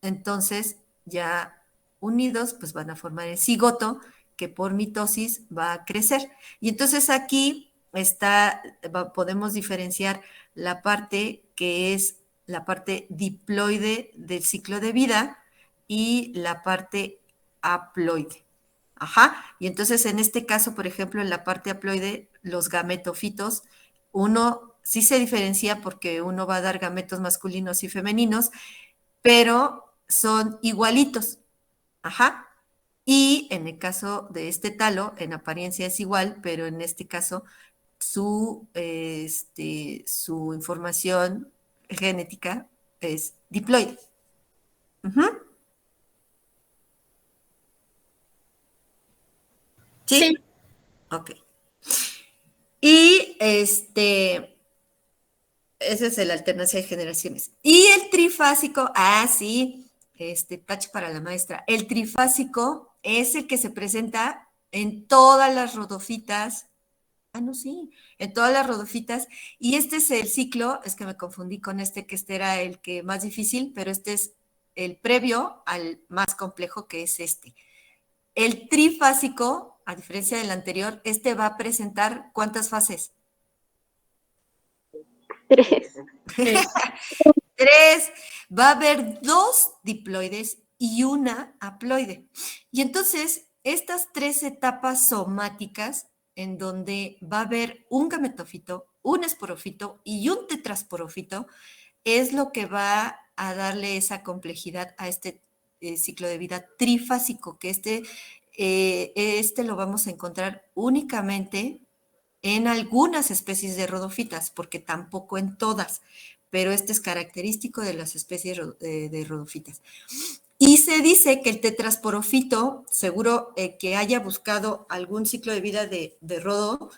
entonces ya unidos pues van a formar el cigoto que por mitosis va a crecer. Y entonces aquí podemos diferenciar la parte que es la parte diploide del ciclo de vida y la parte haploide. Ajá. Y entonces en este caso, por ejemplo, en la parte haploide, los gametofitos, uno sí se diferencia porque uno va a dar gametos masculinos y femeninos, pero son igualitos. Ajá. Y en el caso de este talo, en apariencia es igual, pero en este caso su información genética es diploide. ¿Sí? Sí. Ok. Y esa es la alternancia de generaciones. Y el trifásico, sí, tache para la maestra. El trifásico es el que se presenta en todas las rodofitas. Ah, no, sí, en todas las rodofitas. Y este es el ciclo, es que me confundí con que este era el que más difícil, pero este es el previo al más complejo, que es este. El trifásico, a diferencia del anterior, este va a presentar ¿cuántas fases? 3. Tres. Va a haber 2 diploides y una haploide. Y entonces, estas 3 etapas somáticas, en donde va a haber un gametófito, un esporófito y un tetrasporófito, es lo que va a darle esa complejidad a este ciclo de vida trifásico, que este lo vamos a encontrar únicamente en algunas especies de rodofitas, porque tampoco en todas, pero este es característico de las especies de rodofitas. Y se dice que el tetrasporofito, seguro que haya buscado algún ciclo de vida de rodo,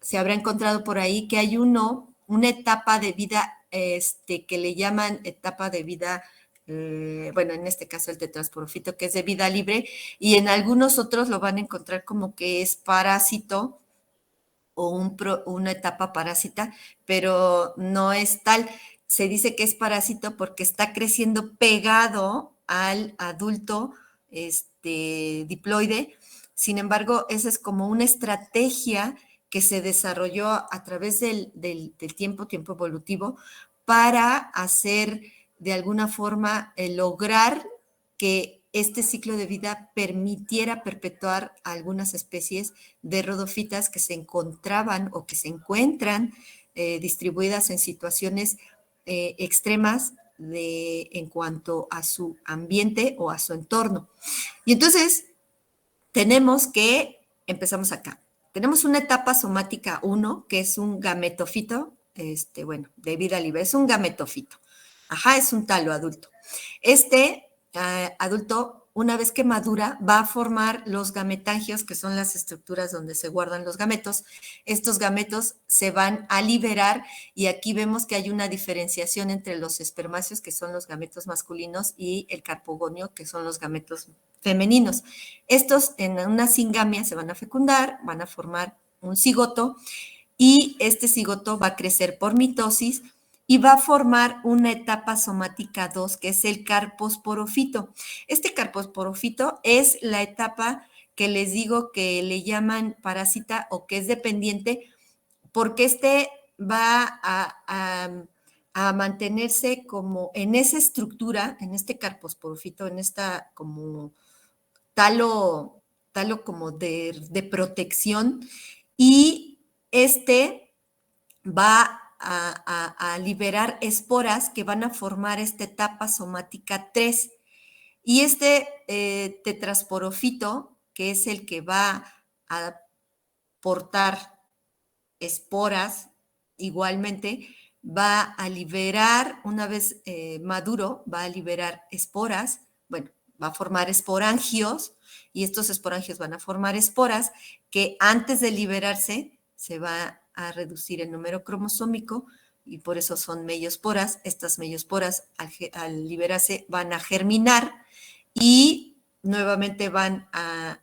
se habrá encontrado por ahí que hay una etapa de vida que le llaman etapa de vida, bueno, en este caso el tetrasporofito, que es de vida libre, y en algunos otros lo van a encontrar como que es parásito o una etapa parásita, pero no es tal. Se dice que es parásito porque está creciendo pegado al adulto diploide. Sin embargo, esa es como una estrategia que se desarrolló a través del tiempo evolutivo, para hacer de alguna forma lograr que este ciclo de vida permitiera perpetuar a algunas especies de rodofitas que se encontraban o que se encuentran distribuidas en situaciones extremas en cuanto a su ambiente o a su entorno. Y entonces empezamos acá. Tenemos una etapa somática 1, que es un gametófito, de vida libre, es un gametófito. Ajá, es un talo adulto. Adulto, una vez que madura, va a formar los gametangios, que son las estructuras donde se guardan los gametos. Estos gametos se van a liberar, y aquí vemos que hay una diferenciación entre los espermáceos, que son los gametos masculinos, y el carpogonio, que son los gametos femeninos. Estos en una singamia se van a fecundar, van a formar un cigoto, y este cigoto va a crecer por mitosis y va a formar una etapa somática 2, que es el carposporofito. Este carposporofito es la etapa que les digo que le llaman parásita o que es dependiente, porque va a mantenerse como en esa estructura, en este carposporofito, en esta como talo como de protección, y va a liberar esporas que van a formar esta etapa somática 3. Y tetrasporofito, que es el que va a portar esporas, igualmente va a liberar, una vez maduro, va a liberar esporas, bueno, va a formar esporangios, y estos esporangios van a formar esporas que antes de liberarse se va a reducir el número cromosómico, y por eso son meiosporas. Estas meiosporas al liberarse van a germinar y nuevamente van a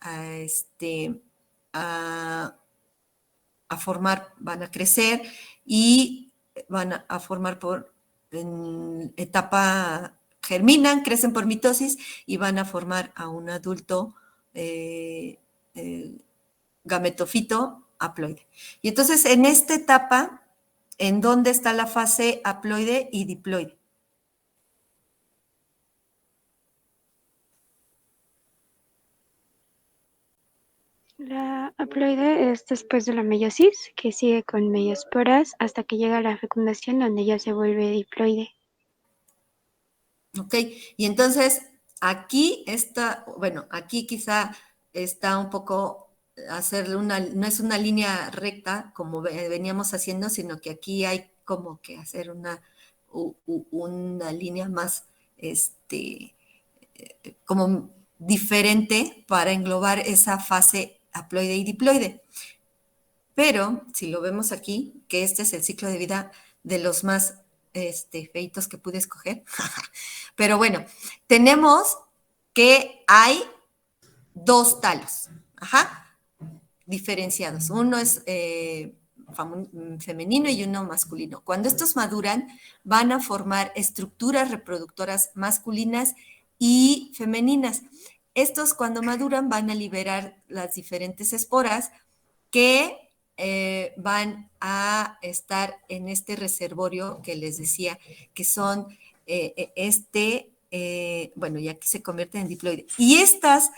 formar, van a crecer y van a formar en etapa, germinan, crecen por mitosis y van a formar a un adulto gametofito haploide. Y entonces en esta etapa, ¿en dónde está la fase haploide y diploide? La haploide es después de la meiosis, que sigue con meiosporas hasta que llega a la fecundación, donde ya se vuelve diploide. Ok, y entonces aquí aquí quizá está un poco no es una línea recta como veníamos haciendo, sino que aquí hay como que hacer una línea más, como diferente para englobar esa fase haploide y diploide. Pero si lo vemos aquí, que este es el ciclo de vida de los más feitos que pude escoger. Pero bueno, tenemos que hay 2 talos. Ajá. diferenciados. Uno es femenino y uno masculino. Cuando estos maduran, van a formar estructuras reproductoras masculinas y femeninas. Estos, cuando maduran, van a liberar las diferentes esporas que van a estar en este reservorio que les decía, que son bueno, y aquí se convierten en diploide. Y estas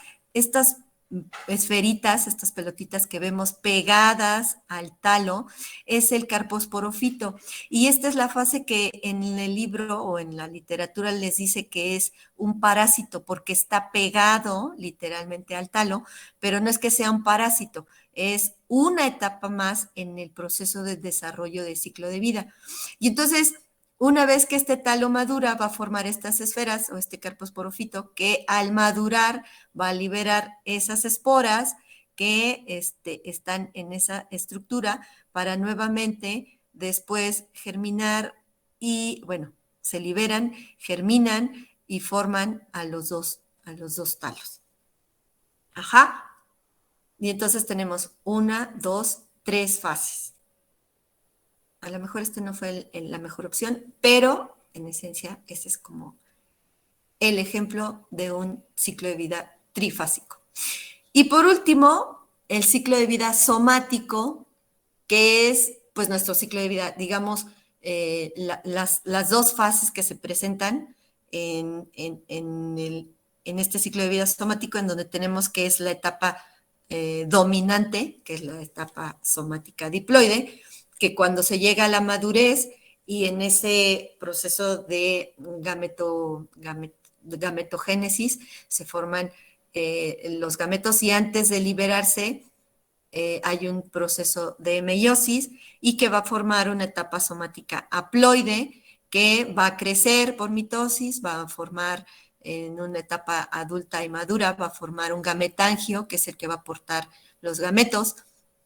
esferitas, estas pelotitas que vemos pegadas al talo, es el carposporofito. Y esta es la fase que en el libro o en la literatura les dice que es un parásito, porque está pegado literalmente al talo, pero no es que sea un parásito, es una etapa más en el proceso de desarrollo del ciclo de vida. Y entonces, una vez que este talo madura, va a formar estas esferas o este carposporofito que al madurar va a liberar esas esporas que están en esa estructura para nuevamente después germinar y, bueno, se liberan, germinan y forman a los dos talos. Ajá. Y entonces tenemos 1, 2, 3 fases. A lo mejor no fue la mejor opción, pero en esencia ese es como el ejemplo de un ciclo de vida trifásico. Y por último, el ciclo de vida somático, que es pues nuestro ciclo de vida, digamos, las dos fases que se presentan en este ciclo de vida somático, en donde tenemos que es la etapa dominante, que es la etapa somática diploide, que cuando se llega a la madurez y en ese proceso de gametogénesis se forman los gametos y antes de liberarse hay un proceso de meiosis y que va a formar una etapa somática haploide que va a crecer por mitosis, va a formar en una etapa adulta y madura, va a formar un gametangio, que es el que va a aportar los gametos,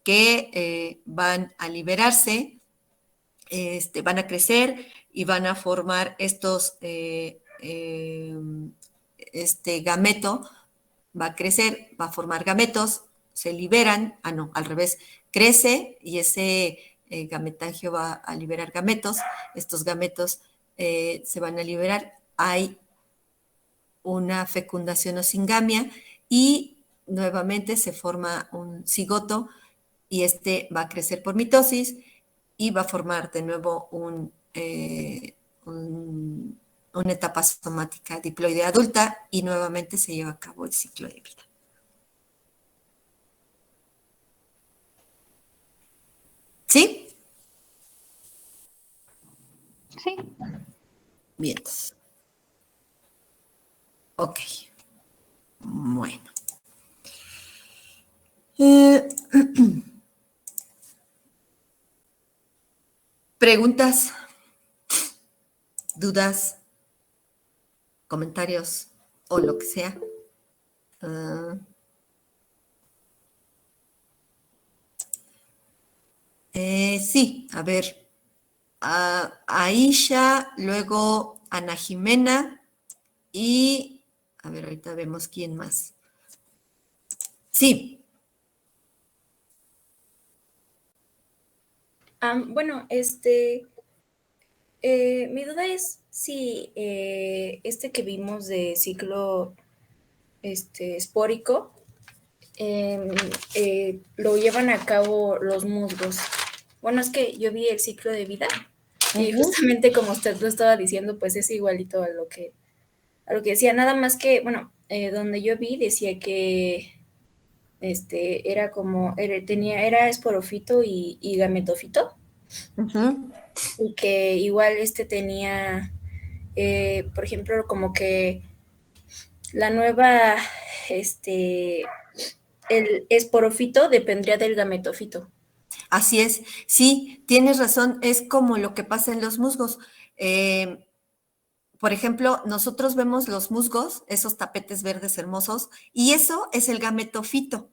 que van a liberarse, van a crecer y van a formar estos, gameto va a crecer, va a formar gametos, se liberan, no, al revés, crece y ese gametangio va a liberar gametos, estos gametos se van a liberar, hay una fecundación o singamia y nuevamente se forma un cigoto y va a crecer por mitosis y va a formar de nuevo una etapa somática diploide adulta y nuevamente se lleva a cabo el ciclo de vida. ¿Sí? Sí. Bien. Ok. Bueno. ¿Preguntas? ¿Dudas? ¿Comentarios? O lo que sea. Sí, a ver. Aisha, luego Ana Jimena y, a ver, ahorita vemos quién más. Sí. Bueno, mi duda es si que vimos de ciclo espórico lo llevan a cabo los musgos. Bueno, es que yo vi el ciclo de vida y justamente como usted lo estaba diciendo, pues es igualito a lo que decía, nada más que, bueno, donde yo vi decía que era como, era esporofito y gametofito. Y que igual tenía, por ejemplo, como que la nueva, el esporofito dependría del gametofito. Así es, sí, tienes razón, es como lo que pasa en los musgos. Por ejemplo, nosotros vemos los musgos, esos tapetes verdes hermosos, y eso es el gametofito.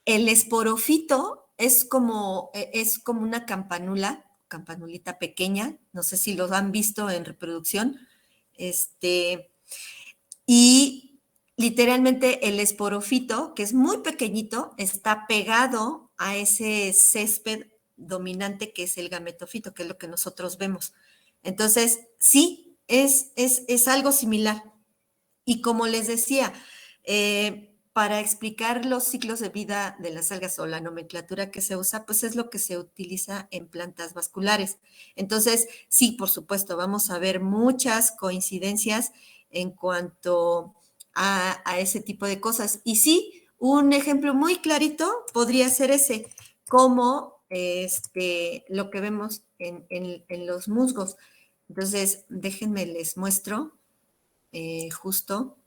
El esporofito es como una campanulita pequeña, no sé si los han visto en reproducción, y literalmente el esporofito, que es muy pequeñito, está pegado a ese césped dominante que es el gametofito, que es lo que nosotros vemos. Entonces, sí, es algo similar. Y como les decía, para explicar los ciclos de vida de las algas o la nomenclatura que se usa, pues es lo que se utiliza en plantas vasculares. Entonces, sí, por supuesto, vamos a ver muchas coincidencias en cuanto a ese tipo de cosas. Y sí, un ejemplo muy clarito podría ser ese, como lo que vemos en los musgos. Entonces, déjenme les muestro justo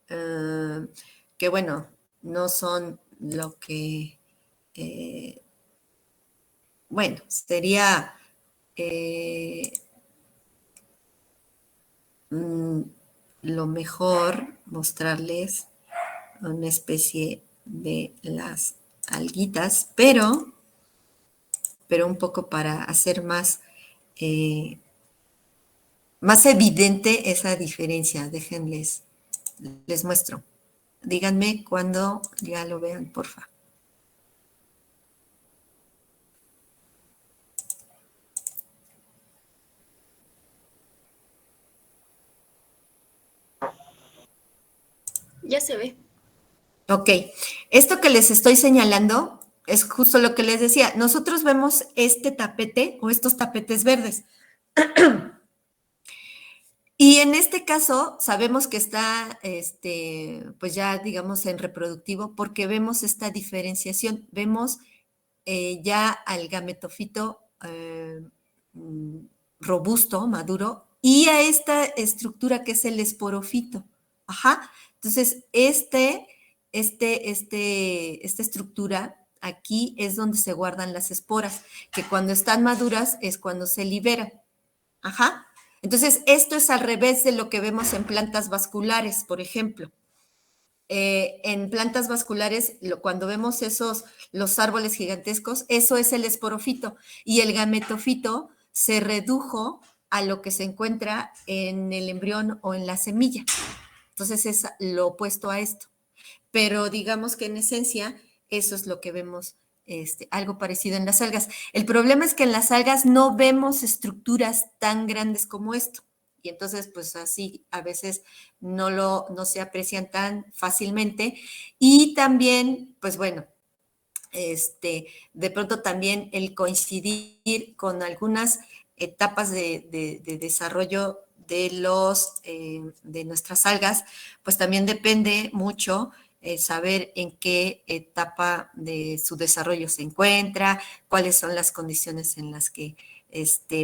que bueno, no son lo que, bueno, sería lo mejor mostrarles una especie de las alguitas, pero un poco para hacer más evidente esa diferencia. Déjenles, les muestro. Díganme cuando ya lo vean, porfa. Ya se ve. Ok, esto que les estoy señalando es justo lo que les decía. Nosotros vemos este tapete o estos tapetes verdes. Y en este caso sabemos que está, pues ya digamos en reproductivo porque vemos esta diferenciación. Vemos ya al gametofito robusto, maduro, y a esta estructura que es el esporofito. Ajá. Entonces, esta estructura aquí es donde se guardan las esporas, que cuando están maduras es cuando se liberan. Ajá. Entonces, esto es al revés de lo que vemos en plantas vasculares, por ejemplo. En plantas vasculares, cuando vemos los árboles gigantescos, eso es el esporofito y el gametofito se redujo a lo que se encuentra en el embrión o en la semilla. Entonces es lo opuesto a esto. Pero digamos que en esencia eso es lo que vemos, algo parecido en las algas. El problema es que en las algas no vemos estructuras tan grandes como esto. Y entonces, pues así a veces no se aprecian tan fácilmente. Y también, pues bueno, de pronto también el coincidir con algunas etapas de desarrollo de nuestras algas, pues también depende mucho saber en qué etapa de su desarrollo se encuentra, cuáles son las condiciones en las que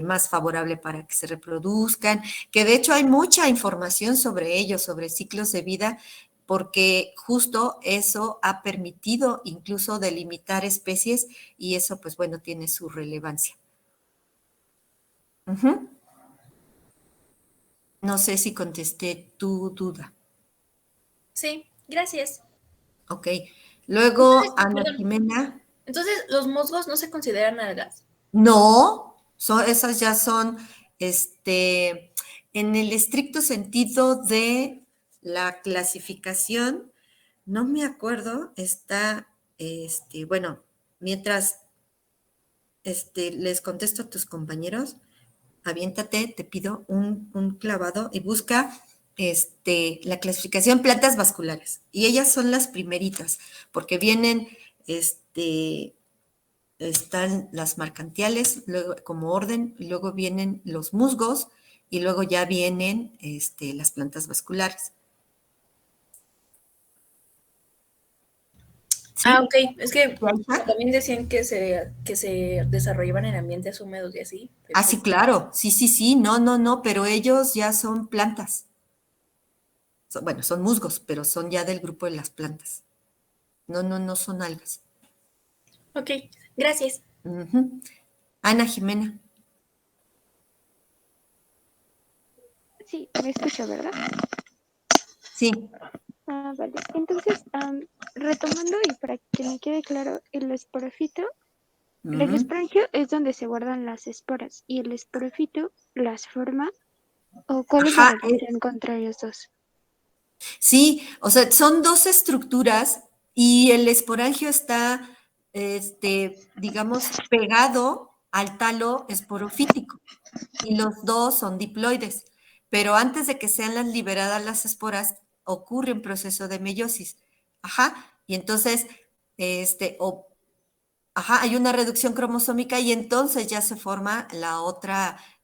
más favorable para que se reproduzcan, que de hecho hay mucha información sobre ellos, sobre ciclos de vida, porque justo eso ha permitido incluso delimitar especies y eso, pues bueno, tiene su relevancia. No sé si contesté tu duda. Sí, gracias. Ok. Luego, Entonces, Ana perdón. Jimena. Entonces, ¿los musgos no se consideran algas? No, esas ya son, en el estricto sentido de la clasificación, no me acuerdo, está, bueno, mientras les contesto a tus compañeros, aviéntate, te pido un clavado y busca la clasificación plantas vasculares. Y ellas son las primeritas, porque vienen, están las marcantiales, luego como orden, y luego vienen los musgos, y luego ya vienen las plantas vasculares. ¿Sí? Ah, ok. Es que también decían que se desarrollaban en ambientes húmedos y así. Ah, sí, claro. Sí. No, pero ellos ya son plantas. Bueno, son musgos, pero son ya del grupo de las plantas. No son algas. Ok, gracias. Ana Jimena. Sí, me escucho, ¿verdad? Sí. Ah, vale. Entonces, retomando y para que me quede claro, el esporofito, el esporangio es donde se guardan las esporas y el esporofito las forma, ¿o cuál es la relación contra ellos dos? Sí, o sea, son dos estructuras y el esporangio está digamos, pegado al talo esporofítico y los dos son diploides. Pero antes de que sean las liberadas las esporas, ocurre un proceso de meiosis. Ajá. Y entonces, hay una reducción cromosómica y entonces ya se forma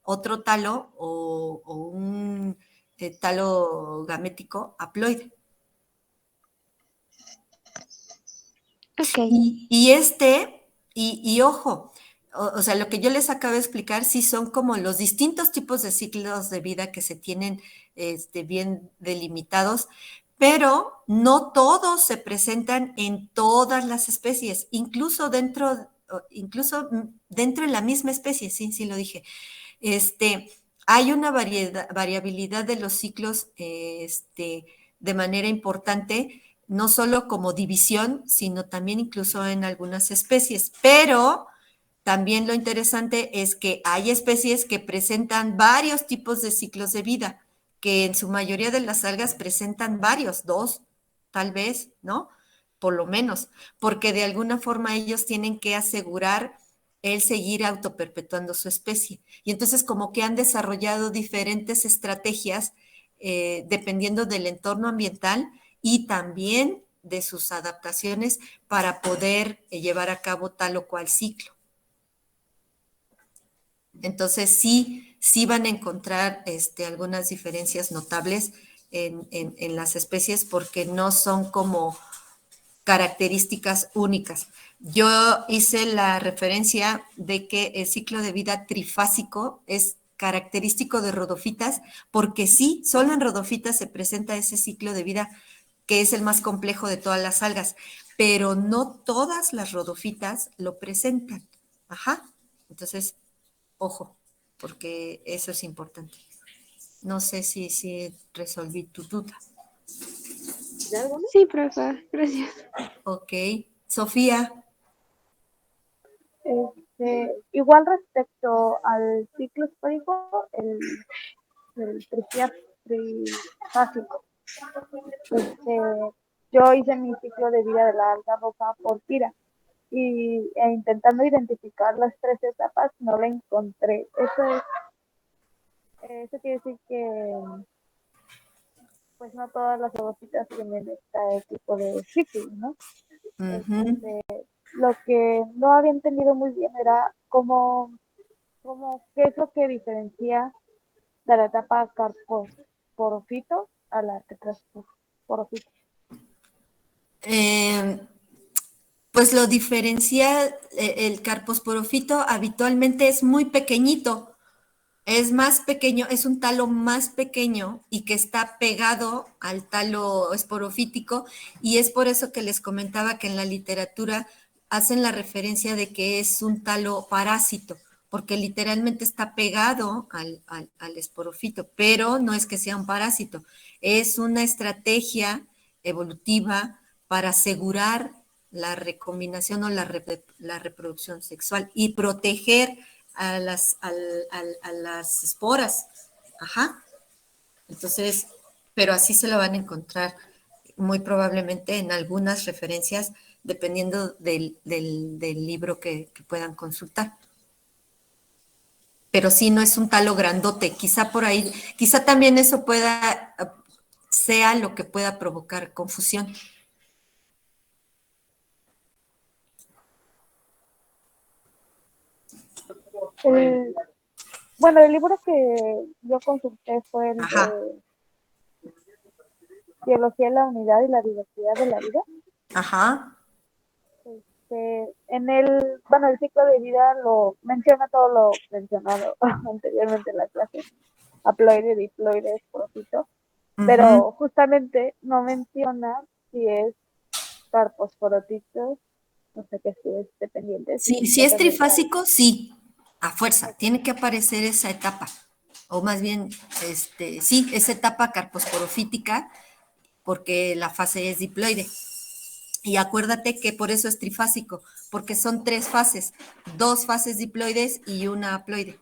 otro talo o un talo gamético haploide. Ok. Y ojo, o sea, lo que yo les acabo de explicar sí son como los distintos tipos de ciclos de vida que se tienen bien delimitados, pero no todos se presentan en todas las especies, incluso dentro de la misma especie, sí lo dije. Hay una variabilidad de los ciclos de manera importante, no solo como división, sino también incluso en algunas especies. Pero también lo interesante es que hay especies que presentan varios tipos de ciclos de vida, que en su mayoría de las algas presentan varios, 2, tal vez, ¿no? Por lo menos, porque de alguna forma ellos tienen que asegurar el seguir autoperpetuando su especie. Y entonces como que han desarrollado diferentes estrategias dependiendo del entorno ambiental y también de sus adaptaciones para poder llevar a cabo tal o cual ciclo. Entonces sí van a encontrar algunas diferencias notables en las especies porque no son como características únicas. Yo hice la referencia de que el ciclo de vida trifásico es característico de rodofitas, porque sí, solo en rodofitas se presenta ese ciclo de vida que es el más complejo de todas las algas, pero no todas las rodofitas lo presentan. Ajá. Entonces, ojo, porque eso es importante. No sé si resolví tu duda. Sí, profe, gracias. Ok. Sofía. Igual respecto al ciclo histórico, el trifásico. Yo hice mi ciclo de vida de la alga roja por tira e intentando identificar las 3 etapas no la encontré. Eso quiere decir que pues no todas las robotitas tienen este tipo de ciclo, ¿no? Lo que no había entendido muy bien era qué es lo que diferencia de la etapa carposporofito a la tetrasporofito. Pues lo diferencia el carposporofito habitualmente es muy pequeñito, es más pequeño, es un talo más pequeño y que está pegado al talo esporofítico y es por eso que les comentaba que en la literatura hacen la referencia de que es un talo parásito, porque literalmente está pegado al esporofito, pero no es que sea un parásito, es una estrategia evolutiva para asegurar la recombinación o la reproducción sexual y proteger a las esporas. Ajá. Entonces, pero así se lo van a encontrar muy probablemente en algunas referencias, dependiendo del libro que puedan consultar. Pero sí, no es un talo grandote. Quizá por ahí, quizá también eso sea lo que pueda provocar confusión. Bueno, el libro que yo consulté fue el de Biología de la Unidad y la Diversidad de la Vida. Ajá. El ciclo de vida lo menciona todo lo mencionado anteriormente en la clase, haploide, diploide, esporofito, pero justamente no menciona si es carposporotito, no sé qué, si es dependiente. Si es trifásico, sí, a fuerza, tiene que aparecer esa etapa, o más bien, sí, esa etapa carposporofítica, porque la fase es diploide. Y acuérdate que por eso es trifásico, porque son 3 fases, 2 fases diploides y una haploide.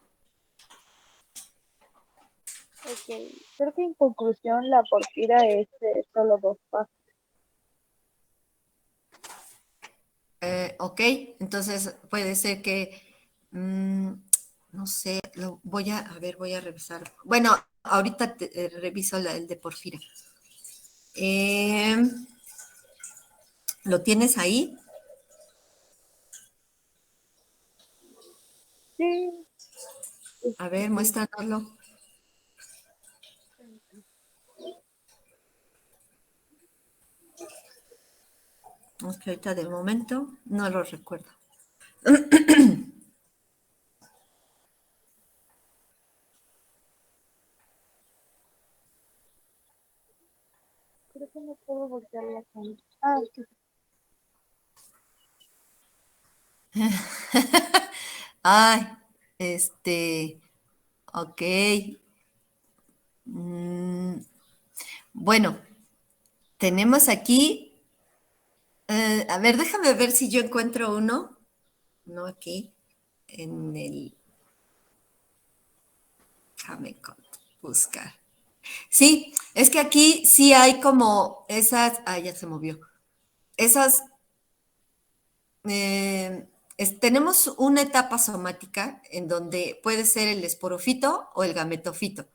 Okay. Creo que en conclusión la porfira es solo 2 fases. Ok, entonces puede ser que, no sé, voy a revisar. Bueno, ahorita reviso el de Porfira. ¿Lo tienes ahí? Sí. A ver, muéstranoslo. Ok, ahorita de momento no lo recuerdo. Creo que no puedo voltear la cámara. Ah, sí. Ay, ok. Bueno, tenemos aquí, a ver, déjame ver si yo encuentro uno. No aquí, en el, déjame buscar. Sí, es que aquí sí hay como esas, ya se movió. Esas, tenemos una etapa somática en donde puede ser el esporofito o el gametofito.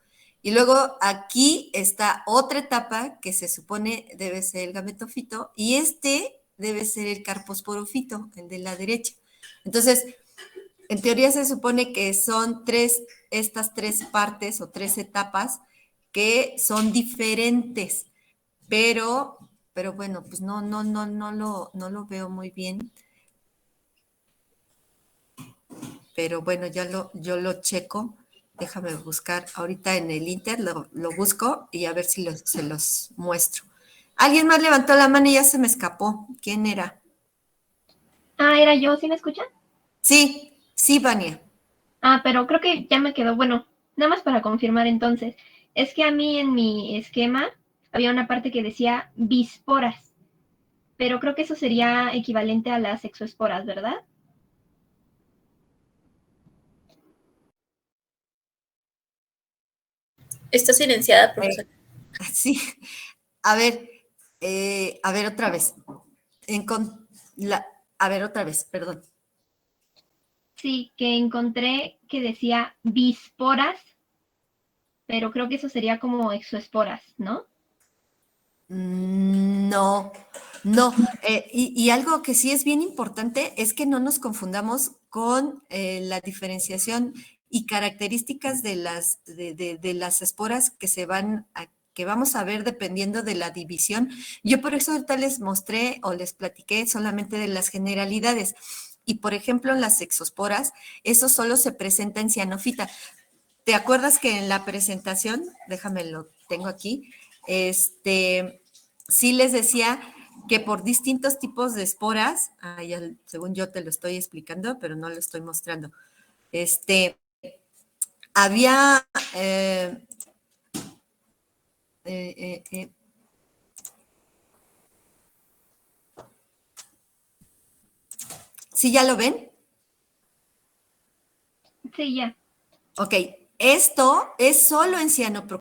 Y luego aquí está otra etapa que se supone debe ser el gametofito y este debe ser el carposporofito, el de la derecha. Entonces, en teoría se supone que son estas tres partes o tres etapas que son diferentes, pero bueno, pues no lo veo muy bien. Pero bueno, yo lo checo. Déjame buscar ahorita en el Inter, lo busco y a ver si se los muestro. Alguien más levantó la mano y ya se me escapó. ¿Quién era? Ah, era yo, ¿sí me escuchan? Sí, Vania. Ah, pero creo que ya me quedó, bueno, nada más para confirmar entonces. Es que a mí en mi esquema había una parte que decía bisporas, pero creo que eso sería equivalente a las exoesporas, ¿verdad? Está silenciada, profesora. Sí, a ver otra vez. A ver otra vez, perdón. Sí, que encontré que decía bisporas, pero creo que eso sería como exoesporas, ¿no? No, no. Y algo que sí es bien importante es que no nos confundamos con la diferenciación y características de las esporas que vamos a ver dependiendo de la división. Yo por eso ahorita les mostré o les platiqué solamente de las generalidades. Y por ejemplo, en las exosporas, eso solo se presenta en cianofita. ¿Te acuerdas que en la presentación, déjame lo tengo aquí, sí les decía que por distintos tipos de esporas, según yo te lo estoy explicando, pero no lo estoy mostrando, había, ¿sí ya lo ven? Sí, ya. Ok, esto es solo en cianoprocaria.